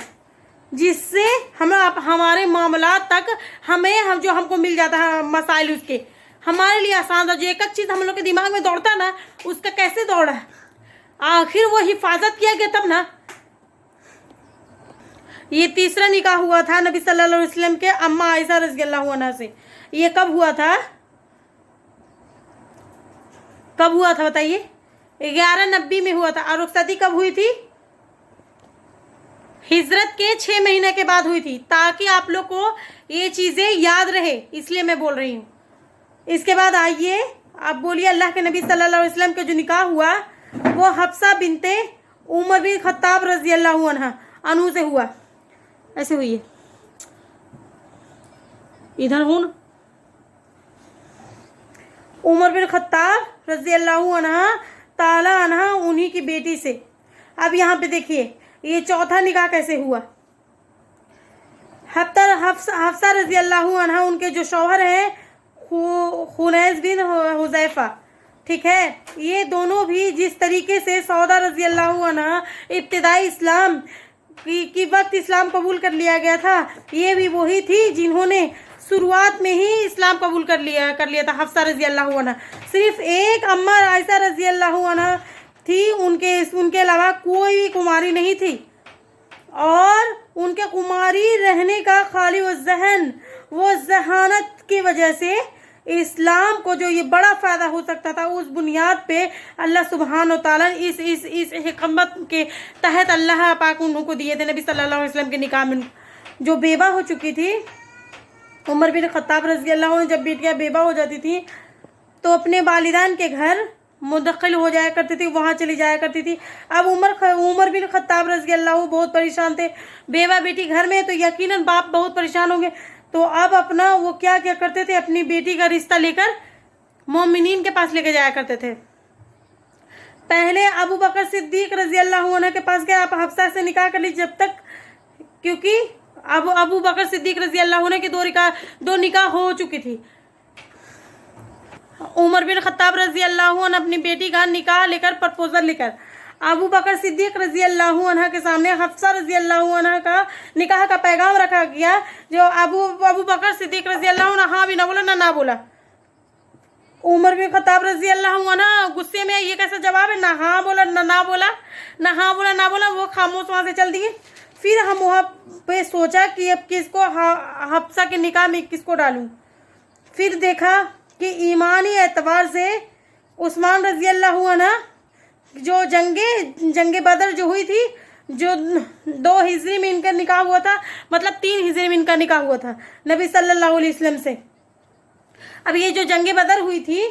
जिससे हम हमारे मामलात तक हम जो हमको मिल जाता है मसाइल, उसके हमारे लिए आसान था। जो एक एक चीज़ हम लोग के दिमाग में दौड़ता ना, उसका कैसे दौड़ा, आखिर वो हिफाजत किया गया तब ना। ये तीसरा निकाह हुआ था नबी सल्लल्लाहु अलैहि वसल्लम के अम्मा आयशा रज़ियल्लाहु अन्हा से। ये कब हुआ था, कब हुआ था बताइए? 1190 में हुआ था। और रुखसती कब हुई थी? हिजरत के 6 महीने के बाद हुई थी, ताकि आप लोग को ये चीज़ें याद रहे, इसलिए मैं बोल रही हूँ। इसके बाद आइए आप बोलिए, अल्लाह के नबी सल्लल्लाहु अलैहि वसल्लम का जो निकाह हुआ वो हफ्सा बिनते उमर बिन खत्ताब रज़ियल्लाहु अन्हु से हुआ। ऐसे हुई है, इधर हूँ ना, उमर बिन खत्ताब रज़ियल्लाहु ताला अन्हा उन्हीं की बेटी से। अब यहाँ पे देखिए, ये चौथा निकाह कैसे हुआ। हफ्सा रज़ियल्लाहु अन्हा उनके जो शौहर हैं खुनैस बिन हुज़ैफा, ठीक है। ये दोनों भी जिस तरीके से सौदा रज़ियल्लाहु अन्हा इब्तिदाई इस्लाम की वक्त इस्लाम कबूल कर लिया गया था, ये भी वही थी जिन्होंने शुरुआत में ही इस्लाम कबूल कर लिया था। हफ्सा रज़ियल्लाहु अन्हा, सिर्फ एक अम्मा आयशा रज़ियल्लाहु अन्हा थी, उनके अलावा कोई भी कुमारी नहीं थी। और उनके कुमारी रहने का खाली वो जहानत की वजह से इस्लाम को जो ये बड़ा फ़ायदा हो सकता था, उस बुनियाद पे अल्लाह सुब्हान व तआला इस हिकमत के तहत अल्लाह पाक उनको दिए थे। नबी सल्लल्लाहु अलैहि वसल्लम के निकाह में जो बेवा हो चुकी थी, उमर बिन खत्ताब रज़ियल्लाहु अन्हु जब बेटियाँ बेवा हो जाती थी तो अपने वालिदान के घर मुदखिल हो जाया करती थी, वहाँ चली जाया करती थी। अब उमर बिन खत्ताब रज़ियल्लाहु बहुत परेशान थे, बेवा बेटी घर में, तो यकीनन बाप बहुत परेशान होंगे। तो अब अपना वो क्या करते थे, अपनी बेटी का रिश्ता लेकर मोमिनीन के पास लेके जाया करते थे। पहले अबू बकर सिद्दीक रज़ियल्लाहु अन्हु के पास गए, आप हफ्सा से निकाह कर लीजिए जब तक, क्योंकि अब अबू बकर सिद्दीक रज़ियल्लाहु अन्हु की दो निकाह हो चुकी थी। उमर बिन खत्ताब रज़ियल्लाहु अन्हु अपनी बेटी का निकाह लेकर प्रपोजल लेकर अबू बकर सिद्दीक रज़ियल्लाहु अन्हु के सामने हफ्सा रज़ियल्लाहु अन्हा का निकाह का पैगाम रखा गया, जो अबू बकर सिद्दीक रज़ियल्लाहु अन्हु हाँ भी ना बोला ना बोला। उमर बिन खत्ताब रज़ियल्लाहु अन्हु गुस्से में, ये कैसा जवाब है, ना हाँ बोला ना बोला, वो खामोश वहाँ से चल दिए। फिर हम वहाँ पे सोचा कि अब किसको हफ्सा के निकाह में किसको डालूं। फिर देखा कि ईमानी एतबार से उस्मान रज़ियल्लाहु अन्हु, जो जंगे बदर जो हुई थी, जो 2 हिजरी में इनका निकाह हुआ था, मतलब 3 हिजरी में इनका निकाह हुआ था नबी सल्लल्लाहु अलैहि वसल्लम से। अब ये जो जंगे बदर हुई थी,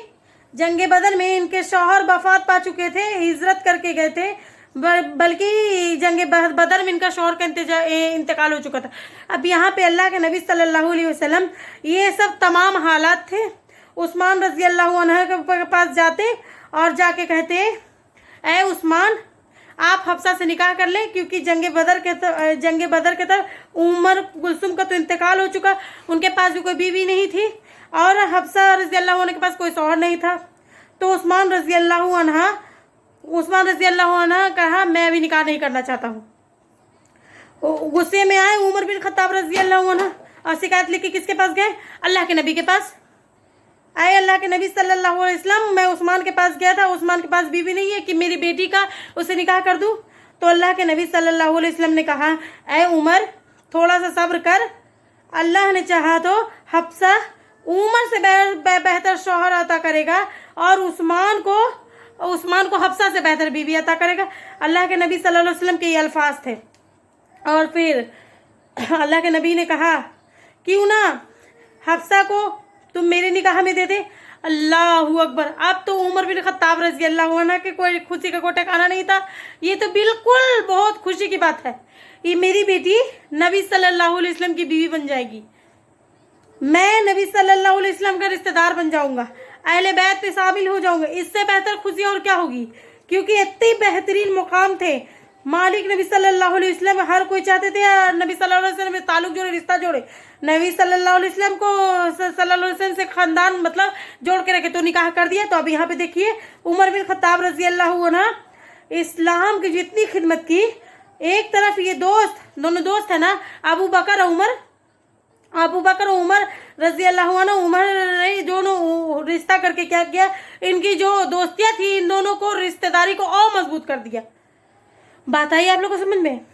जंगे बदर में इनके शौहर वफात पा चुके थे, हिजरत करके गए थे, बल्कि जंगे बदर में इनका शौहर का इंतकाल हो चुका था। अब यहाँ पे अल्लाह के नबी सल्लल्लाहु अलैहि वसल्लम ये सब तमाम हालात थे। उस्मान रज़ियल्लाहु अन्हु के पास जाते और जाके कहते, ऐ उस्मान, आप हफ्सा से निकाह कर लें, क्योंकि जंगे बदर के तरफ उमर कुलसुम का तो इंतकाल हो चुका, उनके पास भी कोई बीवी नहीं थी और हफ्सा रज़ियल्लाहु अन्हा के पास कोई शौहर नहीं था। तो उस्मान रज़ियल्लाहु अन्हा कहा, मैं भी निकाह नहीं करना चाहता हूँ। गुस्से में आए उमर बिन खत्ताब रज़ियल्लाहु अन्हु और शिकायत लेके किसके पास गए, अल्लाह के नबी के पास। आए अल्लाह के नबी सल्लल्लाहु अलैहि वसल्लम, मैं उस्मान के पास गया था, उस्मान के पास बीवी नहीं है कि मेरी बेटी का उसे निकाह कर दूं। तो अल्लाह के नबी सल्लल्लाहु अलैहि वसल्लम ने कहा, ऐ उमर, थोड़ा सा सब्र कर, अल्लाह ने चाहा तो हफ्सा उमर से बेहतर शौहर अता करेगा और उस्मान को हफ्सा से बेहतर बीवी अता करेगा। अल्लाह के नबी सल्लल्लाहु अलैहि वसल्लम के ये अल्फाज थे। और फिर अल्लाह के नबी ने कहा, क्यों ना हफ्सा को तुम मेरे निकाह में दे दे। अल्लाहू अकबर। अब तो उमर बिन खत्ताब रज़ियल्लाहु अन्हु के कोई खुशी का कोई ठिकाना नहीं था। ये तो बिल्कुल बहुत खुशी की बात है, ये मेरी बेटी नबी सल्लल्लाहु अलैहि वसल्लम की बीवी बन जाएगी, मैं नबी सल्लल्लाहु अलैहि वसल्लम का रिश्तेदार बन जाऊंगा, अहले बैत पे शामिल हो जाऊंगा। इससे बेहतर खुशी और क्या होगी, क्योंकि इतने बेहतरीन मुकाम थे, मालिक नबी सल्लल्लाहु अलैहि वसल्लम हर कोई चाहते थे नबी सल्लल्लाहु अलैहि वसल्लम से ताल्लुक जोड़े, रिश्ता जोड़े, नबी सल्लल्लाहु अलैहि वसल्लम को सल्लल्लाहु अलैहि वसल्लम से खानदान मतलब जोड़ के रखे, तो निकाह कर दिया। तो अब यहाँ पे देखिए उमर बिन खत्ताब रजी अल्लाह अन्हु इस्लाम की जितनी खिदमत की, एक तरफ ये दोस्त, दोनों दोस्त है ना, अबू बकर और उमर रजी अल्लाह अन्हु, उमर ने दोनों रिश्ता करके क्या किया, इनकी जो दोस्तियां थी इन दोनों को, रिश्तेदारी को और मजबूत कर दिया। बात आई आप लोगों को समझ में?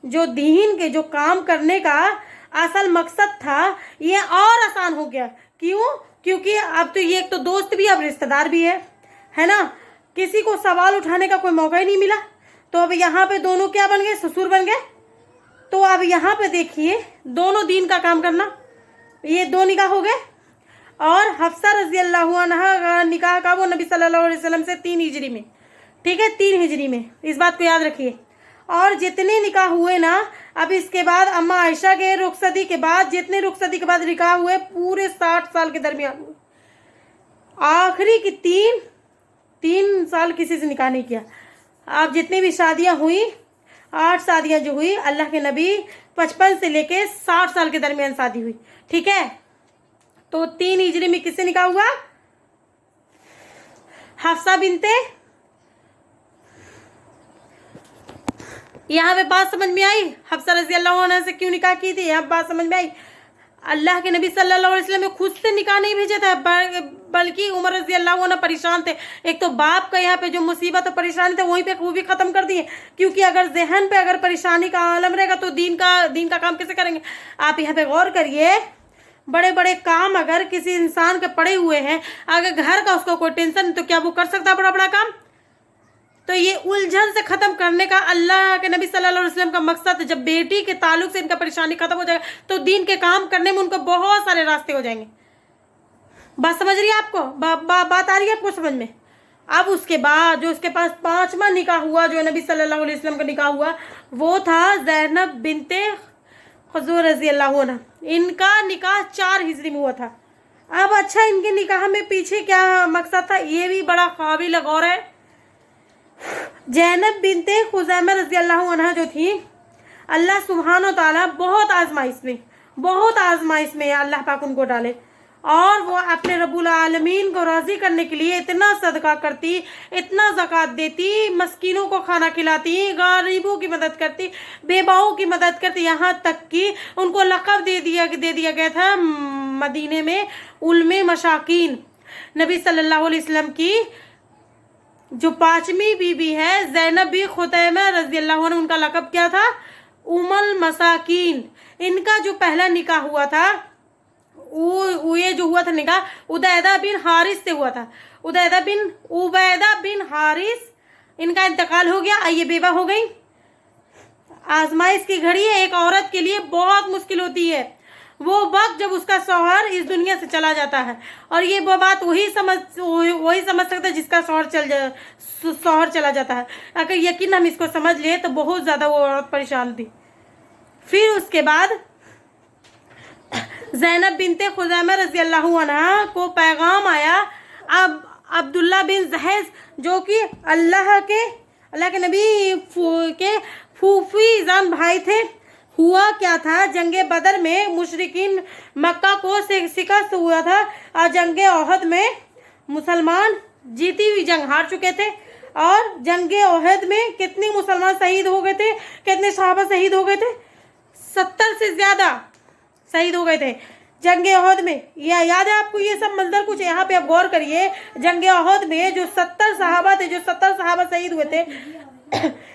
जो दीन के जो काम करने का असल मकसद था ये और आसान हो गया। क्यों? क्योंकि अब तो ये एक तो दोस्त भी, अब रिश्तेदार भी है ना। किसी को सवाल उठाने का कोई मौका ही नहीं मिला। तो अब यहाँ पे दोनों क्या बन गए, ससुर बन गए। तो अब यहाँ पे देखिए दोनों दीन का काम करना, ये दो निकाह हो गए। और हफ्सा रजी अल्लाह अन्हा का निकाह का वो नबी सल्लल्लाहु अलैहि वसल्लम से 3 हिजरी में, ठीक है, 3 हिजरी में, इस बात को याद रखिए। और जितने निकाह हुए ना, अब इसके बाद अम्मा आयशा के रुखसती के बाद, जितने रुखसती के बाद निकाह हुए पूरे 60 साल के दरमियान हुए। आखिरी की 3 साल किसी से निकाह नहीं किया। अब जितनी भी शादियां हुई, 8 शादियां जो हुई, अल्लाह के नबी 55 से लेके 60 साल के दरमियान शादी हुई, ठीक है। तो 3 हिजरी में किससे निकाह हुआ? हफ्सा बिनते, यहाँ पे बात समझ में आई? हफ्सा रजी अल्लाह अन्हा से क्यों निकाह की थी, यहाँ बात समझ में आई। अल्लाह के नबी सल्लल्लाहु अलैहि वसल्लम ने खुद से निकाह नहीं भेजा था, बल्कि उमर रजी अल्लाह अन्हु परेशान थे। एक तो बाप का यहाँ पे जो मुसीबत और परेशानी थे वहीं पे वो भी खत्म कर दिए। क्योंकि अगर जहन पे अगर परेशानी का आलम रहेगा तो दीन का काम कैसे करेंगे? आप यहाँ पे गौर करिए, बड़े बड़े काम अगर किसी इंसान के पड़े हुए हैं, अगर घर का उसको कोई टेंशन, तो क्या वो कर सकता है बड़ा बड़ा काम? तो ये उलझन से खत्म करने का अल्लाह के नबी सल्लल्लाहु अलैहि वसल्लम का मकसद है। जब बेटी के ताल्लुक से इनका परेशानी खत्म हो जाएगा तो दीन के काम करने में उनको बहुत सारे रास्ते हो जाएंगे। बात समझ रही है आपको? बात आ रही है आपको समझ में? अब उसके बाद जो उसके पास 5वां निकाह हुआ, जो नबी सल्लल्लाहु अलैहि वसल्लम का निकाह हुआ, वो था ज़ैनब बिनते खुज़ूर रज़ी अल्लाह अन्हा। इनका निकाह 4 हिजरी में हुआ था। अब अच्छा, इनके निकाह में पीछे क्या मकसद था, ये भी बड़ा काबिल गौर है। ज़ैनब बिनते खुज़ैमा रज़ी अल्लाह अन्हा जो थी, अल्लाह सुब्हानो ताला बहुत आजमाइश में अल्लाह पाक उनको डाले, और वो अपने रब्बुल आलमीन को राज़ी करने के लिए इतना सदका करती, इतना ज़कात देती, मस्कीनों को खाना खिलाती, गरीबों की मदद करती, बेबाओं की मदद करती, यहाँ तक कि उनको लक़ब दे दिया गया था मदीने में उल्मे मशाकीन। नबी सल्लल्लाहु अलैहि वसल्लम की जो 5वीं बीबी है ज़ैनब बिन खुज़ैमा रज़ी अल्लाह अन्हा, उनका लक़ब क्या था? उम्मुल मसाकीन। इनका जो पहला निकाह हुआ था, ये जो हुआ था निकाह उदैदा बिन हारिस से हुआ था। उबैदा बिन हारिस, इनका इंतकाल हो गया, ये बेवा हो गई। आजमाइश की घड़ी है, एक औरत के लिए बहुत मुश्किल होती है वो वक्त जब उसका शौहर इस दुनिया से चला जाता है। और ये वो बात वही समझ सकता है जिसका शौहर चला जाता है। अगर यकीन हम इसको समझ ले तो बहुत ज़्यादा वो औरत परेशान थी। फिर उसके बाद ज़ैनब बिनते खुज़ैमा रज़ी अल्लाह अन्हा को पैगाम आया। अब अब्दुल्ला बिन जहेज जो कि अल्लाह के नबी के फूफी जान भाई थे, हुआ क्या था, जंगे बदर में मुशरिकीन मक्का को शिकस्त हुआ था और जंगे ओहद में मुसलमान जीती हुई जंग हार चुके थे। और जंगे ओहद में कितने मुसलमान शहीद हो गए थे, कितने सहाबा शहीद हो गए थे? 70 से ज़्यादा शहीद हो गए थे जंगे ओहद में। यह याद है आपको? ये सब मंजर कुछ यहाँ पे आप गौर करिए। जंगे ओहद में जो 70 सहाबा थे, जो 70 सहाबा शहीद हुए थे,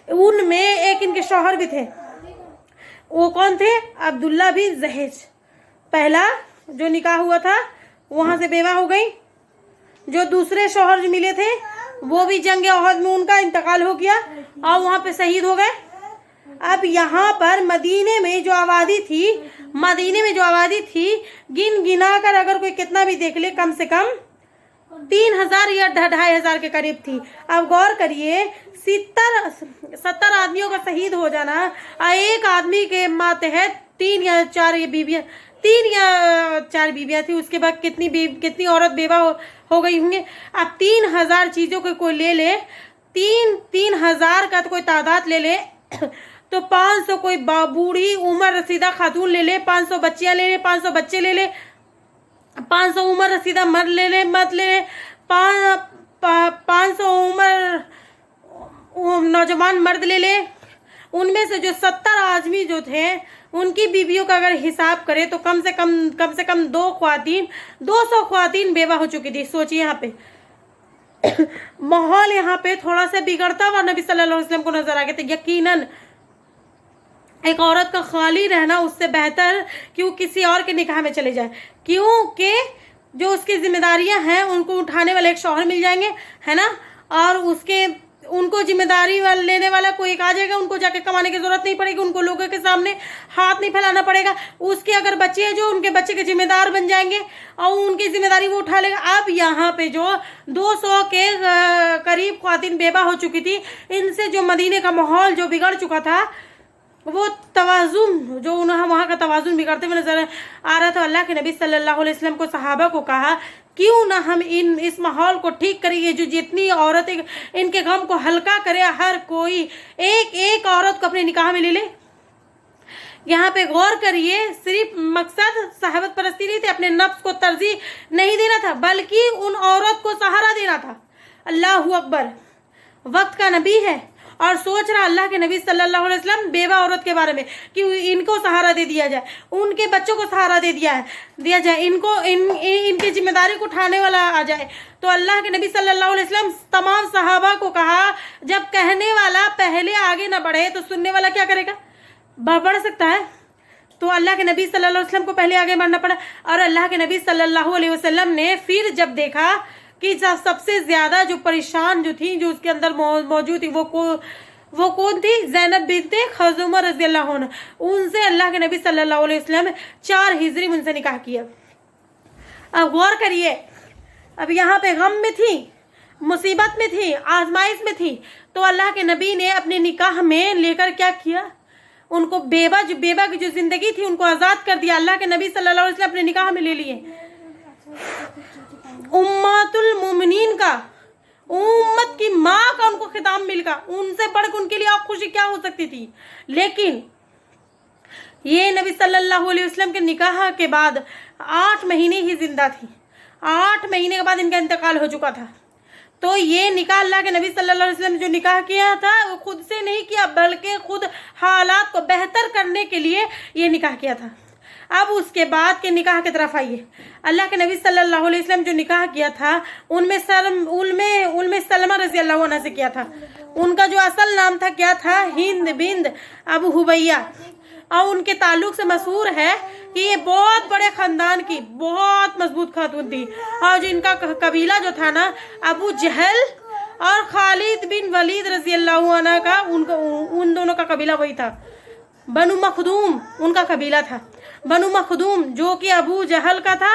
उनमें एक इनके शौहर भी थे। वो कौन थे? अब्दुल्ला बिन जहेज। पहला जो निकाह हुआ था वहाँ से बेवा हो गई। जो दूसरे शौहर जो मिले थे वो भी जंग ओहद में उनका इंतकाल हो गया और वहाँ पे शहीद हो गए। अब यहाँ पर मदीने में जो आबादी थी गिन गिना कर अगर कोई कितना भी देख ले, कम से कम 3000 या 2500 के करीब थी। अब गौर करिए, 70 आदमियों का शहीद हो जाना और एक आदमी के मातहत 3 या 4 बीबियां थी। उसके बाद कितनी औरत बेवा हो गई होंगे। अब 3000 चीज़ों को कोई ले ले, 3000 का तो कोई तादाद ले ले, तो 500 कोई बूढ़ी उम्र रसीदा खातून ले ले, 500 बच्चियां ले ले, 500 बच्चे ले ले, 500 उम्र रसीदा मर्द ले ले, मत ले ले, 500 उम्र नौजवान मर्द ले ले। उनमें से जो 70 आदमी जो थे उनकी बीवियों का अगर हिसाब करे तो कम से कम 200 ख्वातीन बेवा हो चुकी थी। सोचिए यहाँ पे माहौल यहाँ पे थोड़ा सा बिगड़ता हुआ नबी सल्लल्लाहु अलैहि वसल्लम को नजर आ गया था। यकीनन एक औरत का खाली रहना उससे बेहतर कि वो किसी और के निकाह में चले जाए, क्योंकि जो उसकी जिम्मेदारियां हैं उनको उठाने वाले एक शौहर मिल जाएंगे, है ना, और उनको जिम्मेदारी लेने वाला कोई एक आ जाएगा, उनको जाके कमाने की जरूरत नहीं पड़ेगी, उनको लोगों के सामने हाथ नहीं फैलाना पड़ेगा। उसके अगर बच्चे हैं जो उनके बच्चे के जिम्मेदार बन जाएंगे और उनकी जिम्मेदारी वो उठा लेगा। अब यहाँ पे जो 200 के करीब ख्वातीन बेवा हो चुकी थी, इनसे जो मदीने का माहौल जो बिगड़ चुका था, वो तवाज़ुन जो वहाँ का तवाज़ुन बिगड़ते हुए नजर आ रहा था। अल्लाह के नबी सल्लल्लाहु अलैहि वसल्लम को सहाबा को कहा क्यों ना हम इस माहौल को ठीक करिए, जो जितनी औरतें इनके गम को हल्का करे, हर कोई एक औरत को अपने निकाह में ले ले। यहाँ पे गौर करिए, सिर्फ मकसद सहाबत परस्ती नहीं थे, अपने नफ्स को तरजीह नहीं देना था, बल्कि उन औरत को सहारा देना था। अल्लाहू अकबर, वक्त का नबी है और सोच रहा अल्लाह के नबी सल्लल्लाहु अलैहि वसल्लम बेवा औरत के बारे में कि इनको सहारा दे दिया जाए, उनके बच्चों को सहारा दे दिया जाए, इनकी जिम्मेदारी को उठाने वाला आ जाए। तो अल्लाह के नबी सल्लल्लाहु अलैहि वसल्लम तमाम सहाबा को कहा, जब कहने वाला पहले आगे ना बढ़े तो सुनने वाला क्या करेगा, बढ़ सकता है। तो अल्लाह के नबी सल्लल्लाहु अलैहि वसल्लम को पहले आगे बढ़ना पड़ा। और अल्लाह के नबी सल्लल्लाहु अलैहि वसल्लम ने फिर जब देखा कि सबसे ज्यादा जो परेशान जो थी, जो उसके अंदर मौजूद थी, वो कौन थी, ज़ैनब बिन्त खज़ूमा रज़ियल्लाहु अन्हा। उनसे अल्लाह के नबी सल्लल्लाहु अलैहि वसल्लम 4 हिजरी उनसे निकाह किया। अब गौर करिए, अब यहाँ पे गम में थी, मुसीबत में थी, आजमाइश में थी, तो अल्लाह के नबी ने अपने निकाह में लेकर क्या किया, उनको बेवा की जो जिंदगी थी उनको आज़ाद कर दिया। अल्लाह के नबी सल्लल्लाहु अलैहि वसल्लम अपने निकाह में ले लिए। उम्मतुल मोमिनीन का, उम्मत की माँ का उनको खिताब मिल गया। उनसे बढ़कर उनके लिए और खुशी क्या हो सकती थी। लेकिन ये नबी सल्लल्लाहु अलैहि वसल्लम के निकाह के बाद 8 महीने ही जिंदा थी। 8 महीने के बाद इनका इंतकाल हो चुका था। तो ये निकाह अल्लाह के नबी सल्लल्लाहु अलैहि वसल्लम जो निकाह किया था वो खुद से नहीं किया, बल्कि खुद हालात को बेहतर करने के लिए ये निकाह किया था। अब उसके बाद के निकाह की तरफ आइए। अल्लाह के नबी सल्लल्लाहु अलैहि वसल्लम जो निकाह किया था उनमें सलमा रज़ियल्लाहु अन्हा से किया था। उनका जो असल नाम था क्या था, हिंद बिन्त अबू हुबैया। और उनके ताल्लुक से मशहूर है कि ये बहुत बड़े ख़ानदान की बहुत मजबूत खातून थी। और जो इनका कबीला जो था ना, अबू जहल और खालिद बिन वलीद रज़ियल्लाहु अन्हा का, उन दोनों का कबीला वही था। बनु मखदूम उनका कबीला था। बनु मखदूम जो कि अबू जहल का था,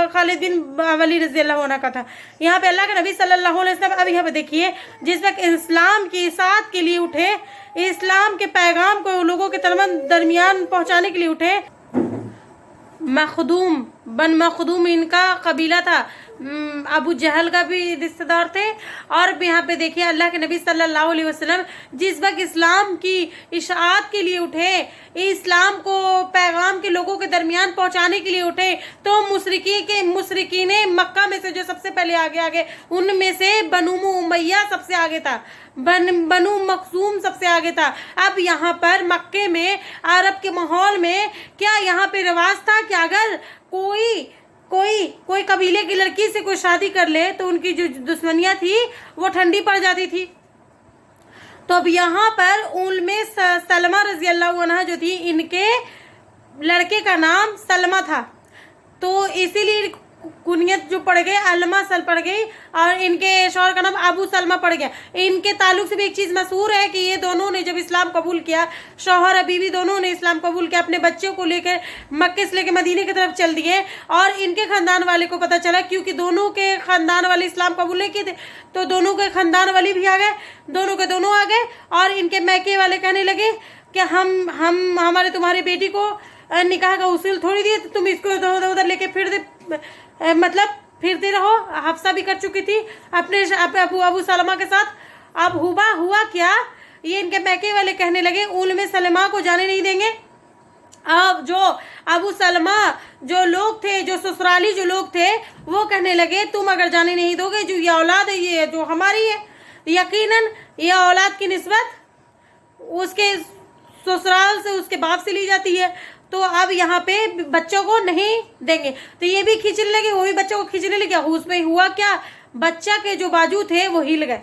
खालिद बिन वलीद रज़ियल्लाहु अन्हु का था। यहाँ पे अल्लाह के नबी सल्लल्लाहु अलैहि वसल्लम, अब यहाँ पे देखिए, जिस वक्त इस्लाम की इसाअत के लिए उठे, इस्लाम के पैगाम को लोगों के दरमियान पहुँचाने के लिए उठे, मखदूम बन मखदूम इनका कबीला था। अबू जहल का भी रिश्तेदार थे। और यहाँ पे देखिए अल्लाह के नबी सल्लल्लाहु अलैहि वसल्लम जिस वक्त इस्लाम की इशाअत के लिए उठे, इस्लाम को पैगाम के लोगों के दरमियान पहुंचाने के लिए उठे, तो मुशरिकीन मक्का में से जो सबसे पहले आगे उनमें से बनु उमैया सबसे आगे था, बनु मखजूम सबसे आगे था। अब यहाँ पर मक्के में अरब के माहौल में क्या यहाँ पे रिवाज था कि अगर कोई कबीले की लड़की से कोई शादी कर ले तो उनकी जो दुश्मनियां थी वो ठंडी पड़ जाती थी। तो अब यहाँ पर उनमें सलमा रज़ियल्लाहु अन्हा जो थी, इनके लड़के का नाम सलमा था, तो इसीलिए कुनियत जो पड़ गई अलमा सल पड़ गई और इनके शौहर का नाम अबू सलमा पड़ गया। इनके ताल्लुक से भी एक चीज़ मशहूर है कि ये दोनों ने जब इस्लाम कबूल किया, शौहर और बीवी दोनों ने इस्लाम कबूल किया, अपने बच्चों को लेकर मक्के से लेकर मदीने की तरफ चल दिए। और इनके ख़ानदान वाले को पता चला, क्योंकि दोनों के ख़ानदान वाले इस्लाम कबूल नहीं किए थे, तो दोनों के ख़ानदान वाले भी आ गए, दोनों के दोनों आ गए। और इनके मैके वाले कहने लगे कि हमारे तुम्हारी बेटी को निकाह का उसूल थोड़ी दिए, तो तुम इसको इधर उधर लेके फिरते रहो। हफ्सा भी कर चुकी थी अपने अबू सलमा के साथ। अब हुआ क्या ये इनके मैके वाले कहने लगे उम्मे सलमा को जाने नहीं देंगे। अब जो अबू सलमा जो लोग थे, जो ससुराली जो लोग थे, वो कहने लगे तुम अगर जाने नहीं दोगे, जो ये औलाद है ये जो हमारी है, यकीनन ये औलाद की निस्बत उसके ससुराल से, उसके बाप से ली जाती है, तो अब यहाँ पे बच्चों को नहीं देंगे। तो ये भी खींचने लगे, वो भी बच्चों को खींचने लगे। उसमें हुआ क्या, बच्चा के जो बाजू थे वो हिल गए।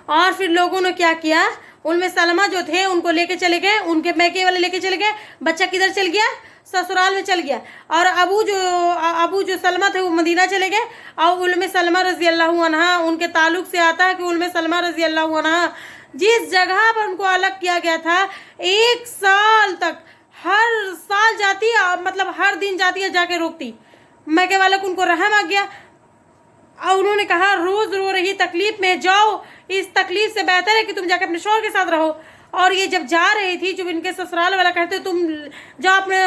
और फिर लोगों ने क्या किया, उनमें सलमा जो थे उनको लेके चले गए, उनके मैके वाले लेके चले गए। बच्चा किधर चल गया, ससुराल में चल गया। और अबू जो सलमा थे वो मदीना चले गए। और उम्मे सलमा रजी अल्लाह अन्हा, उनके ताल्लुक से आता है कि उम्मे सलमा रजी अल्लाह अन्हा जिस जगह पर उनको अलग किया गया था, 1 साल तक हर साल जाती, मतलब हर दिन जाती है, जाके रोकती। मैके वाले को उनको रहम आ गया और उन्होंने कहा रोज रो रही तकलीफ में, जाओ, इस तकलीफ से बेहतर है कि तुम जाके अपने शौहर के साथ रहो। और ये जब जा रही थी, जब इनके ससुराल वाला कहते तुम जाओ अपने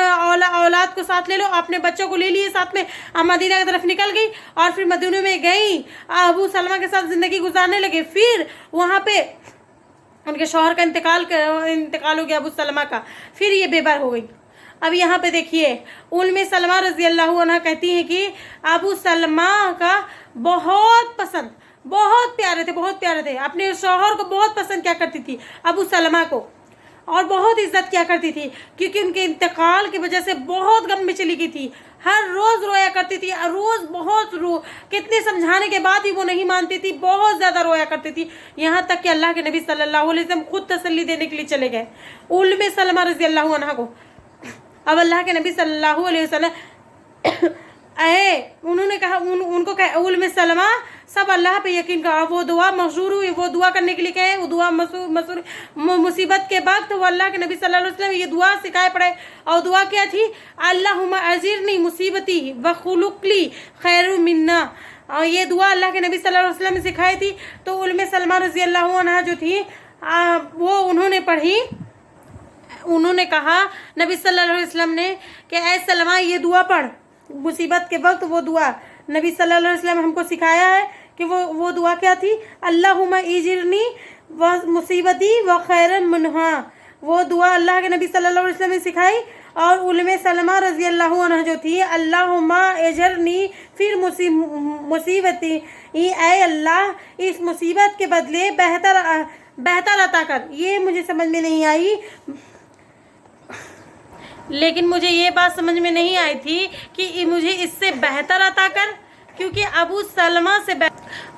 औलाद को साथ ले लो, अपने बच्चों को ले लिए साथ में, मदीना की तरफ निकल गई। और फिर मदीना में गई, अबू सलमा के साथ जिंदगी गुजारने लगे। फिर वहाँ पे उनके शौहर का इंतकाल हो गया, अबू सलमा का। फिर ये बेबर हो गई। अब यहाँ पे देखिए, उम्मे सलमा रजी अल्लाह अन्हा कहती हैं कि अबू सलमा का बहुत पसंद, बहुत प्यारे थे, अपने शौहर को बहुत पसंद क्या करती थी, अबू सलमा को, और बहुत इज्जत किया करती थी, क्योंकि उनके इंतकाल की वजह से बहुत गम में चली गई थी। हर रोज़ रोया करती थी, रोज़ बहुत कितने समझाने के बाद भी वो नहीं मानती थी, बहुत ज़्यादा रोया करती थी। यहाँ तक कि अल्लाह के नबी सल्लल्लाहु अलैहि वसल्लम खुद तसल्ली देने के लिए चले गए उम्मे सलमा रज़ी अल्लाह अन्हा को। अब अल्लाह के नबी सल्लल्लाहु अलैहि वसल्लम उन्होंने कहा, उनको कहा उम्मे सलमा सब अल्लाह पे यकीन कहा। वो दुआ मशहूर हुई, वो दुआ करने के लिए कहे, वो दुआ मशहूर मुसीबत के वक्त वो अल्लाह के नबी सल्लल्लाहु अलैहि वसल्लम ये दुआ सिखाए पड़े। और दुआ क्या थी, अल्लाहुम्मा अजिरनी मुसीबती व खुलुकली खैरु मिन्ना। और ये दुआ अल्लाह के नबी सल्लल्लाहु अलैहि वसल्लम ने सिखाई थी। तो उम्मे सलमा रज़ी अल्लाह अन्हा जो थी वो उन्होंने पढ़ी। उन्होंने कहा नबी सल्लल्लाहु अलैहि वसल्लम ने कि ऐ सलमा ये दुआ पढ़, मुसीबत के वक्त वो दुआ नबी सल्लल्लाहु अलैहि वसल्लम हमको सिखाया है कि वो दुआ क्या थी, अल्लाहुम्मा इजिरनी व मुसीबती व खैरन मिन्हा। वो दुआ अल्लाह के नबी सल्लल्लाहु अलैहि वसल्लम ने सिखाई। और उम्मे सलमा रज़ी अल्लाह अन्हा जो थी, अल्लाहुम्मा इजरनी फिर मुसीबती, ऐ अल्लाह इस मुसीबत के बदले बेहतर अता कर। ये मुझे समझ में नहीं आई, लेकिन मुझे ये बात समझ में नहीं आई थी कि मुझे इससे बेहतर अता कर, क्योंकि अबू सलमा से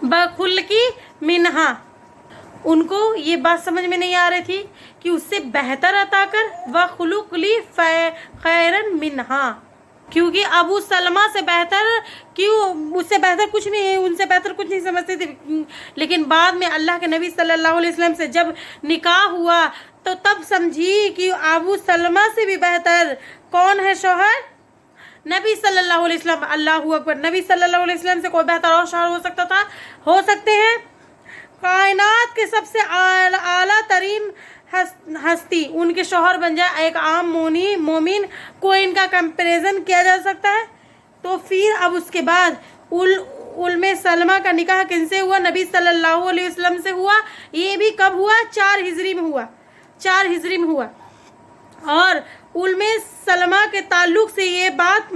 बखुल्की मिन्हा, उनको ये बात समझ में नहीं आ रही थी कि उससे बेहतर अता कर, व खुलुकली खैरन मिन्हा, क्योंकि अबू सलमा से बेहतर क्यों, उससे बेहतर कुछ नहीं है, उनसे बेहतर कुछ नहीं समझते थे। लेकिन बाद में अल्लाह के नबी सल्लल्लाहु अलैहि वसल्लम से जब निकाह हुआ तो तब समझी कि अबू सलमा से भी बेहतर कौन है शौहर, नबी सल्लल्लाहु अलैहि वसल्लम। अल्लाहू अकबर, नबी सल्लल्लाहु अलैहि वसल्लम से कोई बेहतर और शौहर हो सकता था, हो सकते हैं। कायनात के सबसे आला तरीन हस्ती उनके शौहर बन जाए, एक आम मोमिन को इनका कंपैरिजन किया जा सकता है। तो फिर अब उसके बाद उम्मे सलमा का निकाह किनसे हुआ, नबी सल्लल्लाहु अलैहि वसल्लम से हुआ। ये भी कब हुआ, 4 हिजरी में हुआ, 4 हिजरी में हुआ। और उम्मे सलमा के ताल्लुक से ये बात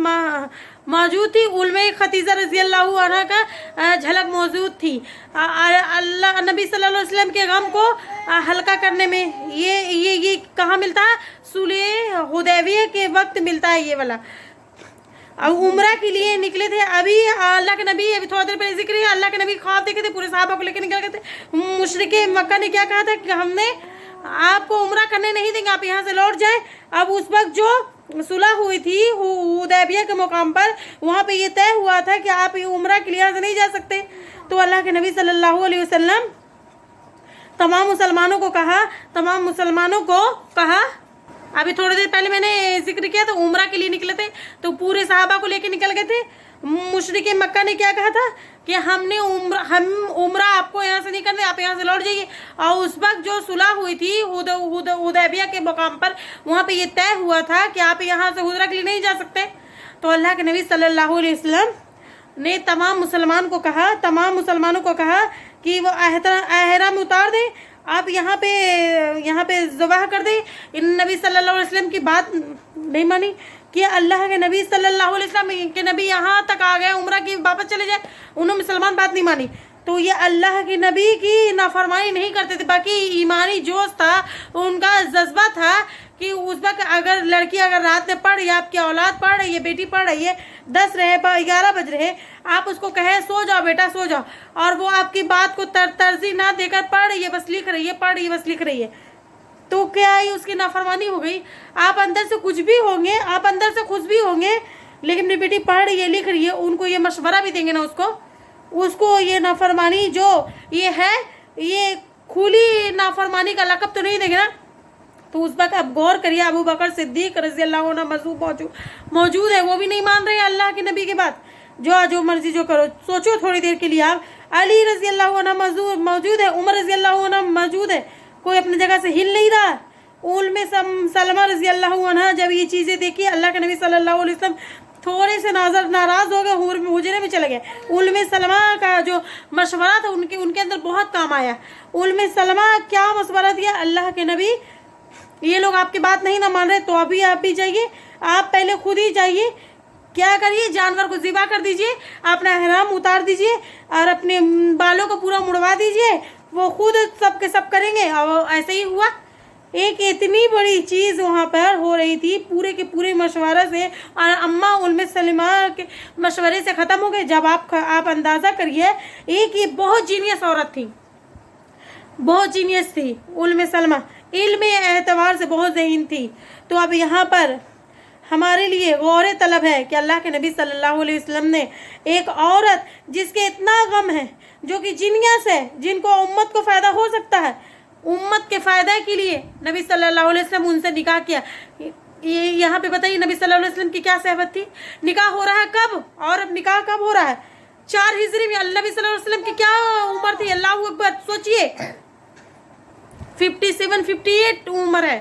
मौजूद थी, उम्मे खदीजा रज़ी अल्लाह अन्हा का झलक मौजूद थी। अल्लाह नबी सल्लल्लाहु अलैहि वसल्लम के गम को हल्का करने में ये कहाँ मिलता है, सुलह हुदैबिया के वक्त मिलता है ये वाला। अब उम्रा के लिए निकले थे, अभी अल्लाह के नबी, अभी थोड़ा देर पहले जिक्र है, अल्लाह के नबी ख्वाब देखे थे, पूरे सहाबा को लेकर निकल गए थे। मुशरिके मक्का ने क्या कहा था कि हमने आपको उम्रा करने नहीं देंगे, आप यहाँ से लौट जाए। अब उस वक्त जो सुलह हुई थी हुदैबिया के मुकाम पर, वहाँ पे ये तय हुआ था कि आप ये उम्रा के लिए नहीं जा सकते। तो अल्लाह के नबी सल्लल्लाहु अलैहि वसल्लम तमाम मुसलमानों को कहा, अभी थोड़ी देर पहले मैंने जिक्र किया तो उम्रा के लिए निकले थे, तो पूरे सहाबा को लेके निकल गए थे। मुशरिके मक्का ने क्या कहा था कि हम उम्रा आपको यहाँ से नहीं करने, आप यहाँ से लौट जाइए। और उस वक्त जो सुलह हुई थी हुदैबिया के मुकाम पर, वहाँ पे ये तय हुआ था कि आप यहाँ से उम्रा के लिए नहीं जा सकते। तो अल्लाह के नबी सल्लल्लाहु अलैहि वसल्लम ने तमाम मुसलमानों को कहा کہ وہ احرام اتار دیں، آپ یہاں پہ ذبح کر دیں. ان نبی صلی اللہ علیہ وسلم کی بات نہیں مانی کہ اللہ کے نبی صلی اللہ علیہ وسلم کے نبی یہاں تک آ گئے عمرہ کی واپس چلے جائے، انہوں مسلمان بات نہیں مانی. تو یہ اللہ کے نبی کی نافرمانی نہیں کرتے تھے، باقی ایمانی جوش تھا، ان کا جذبہ تھا کہ اس وقت اگر لڑکی اگر رات میں پڑھ یا آپ کی اولاد پڑھ رہی ہے، بیٹی پڑھ رہی ہے، 10 رہے 11 بج رہے، آپ اس کو کہیں سو جاؤ بیٹا سو جاؤ، اور وہ آپ کی بات کو ترجیح نہ دے کر پڑھ رہی ہے بس لکھ رہی ہے، پڑھ رہی ہے بس لکھ رہی ہے، تو کیا ہی اس کی نافرمانی ہو گئی. آپ اندر سے کچھ بھی ہوں گے، آپ اندر سے خوش بھی ہوں گے، لیکن میری بیٹی پڑھ رہی ہے لکھ رہی ہے، ان کو یہ مشورہ بھی دیں گے نا اس کو یہ نافرمانی جو یہ ہے، یہ کھلی نافرمانی کا لقب تو نہیں دیں گے نا. تو اس وقت اب غور کریے، ابو بکر صدیق رضی اللہ عنہ موجود ہے، وہ بھی نہیں مان رہے اللہ کے نبی کے بات، جو مرضی جو کرو. سوچو تھوڑی دیر کے لیے، آپ علی رضی اللہ عنہ موجود ہے، عمر رضی اللہ عنہ موجود ہے، کوئی اپنی جگہ سے ہل نہیں رہا. سلمہ رضی اللہ عنہ جب یہ چیزیں دیکھی، اللہ کے نبی صلی اللہ علیہ وسلم تھوڑے سے ناراض ہو گئے، حجرے میں چلے گئے. سلمہ کا جو مشورہ تھا ان کے اندر بہت کام آیا. سلمہ کیا مشورہ دیا اللہ کے نبی، یہ لوگ آپ کی بات نہیں نہ مان رہے، تو ابھی آپ بھی جائیے، آپ پہلے خود ہی جائیے، کیا کریے، جانور کو ذبح کر دیجئے، اپنا احرام اتار دیجئے اور اپنے بالوں کو پورا مڑوا دیجئے، وہ خود سب کے سب کریں گے. اور ایسے ہی ہوا. ایک اتنی بڑی چیز وہاں پر ہو رہی تھی، پورے کے پورے مشورہ سے، اور اماں سلمہ کے مشورے سے ختم ہو گئے. جب آپ اندازہ کریے، ایک یہ بہت جینیس عورت تھی، بہت جینیس تھی سلمہ، علم اعتبار سے بہت ذہین تھی. تو اب یہاں پر ہمارے لیے غور طلب ہے کہ اللہ کے نبی صلی اللہ علیہ وسلم نے ایک عورت جس کے اتنا غم ہے، جو کہ جینیس ہے، جن کو امت کو فائدہ ہو سکتا ہے، امت کے فائدہ کے لیے نبی صلی اللہ علیہ وسلم ان سے نکاح کیا. یہاں پہ بتائیے نبی صلی اللہ علیہ وسلم کی کیا صحبت تھی، نکاح ہو رہا ہے کب، اور اب نکاح کب ہو رہا ہے، 4 ہجری میں. نبی صلی اللہ علیہ وسلم کی کیا عمر تھی، اللہ اکبر، سوچئے 57 58 عمر ہے.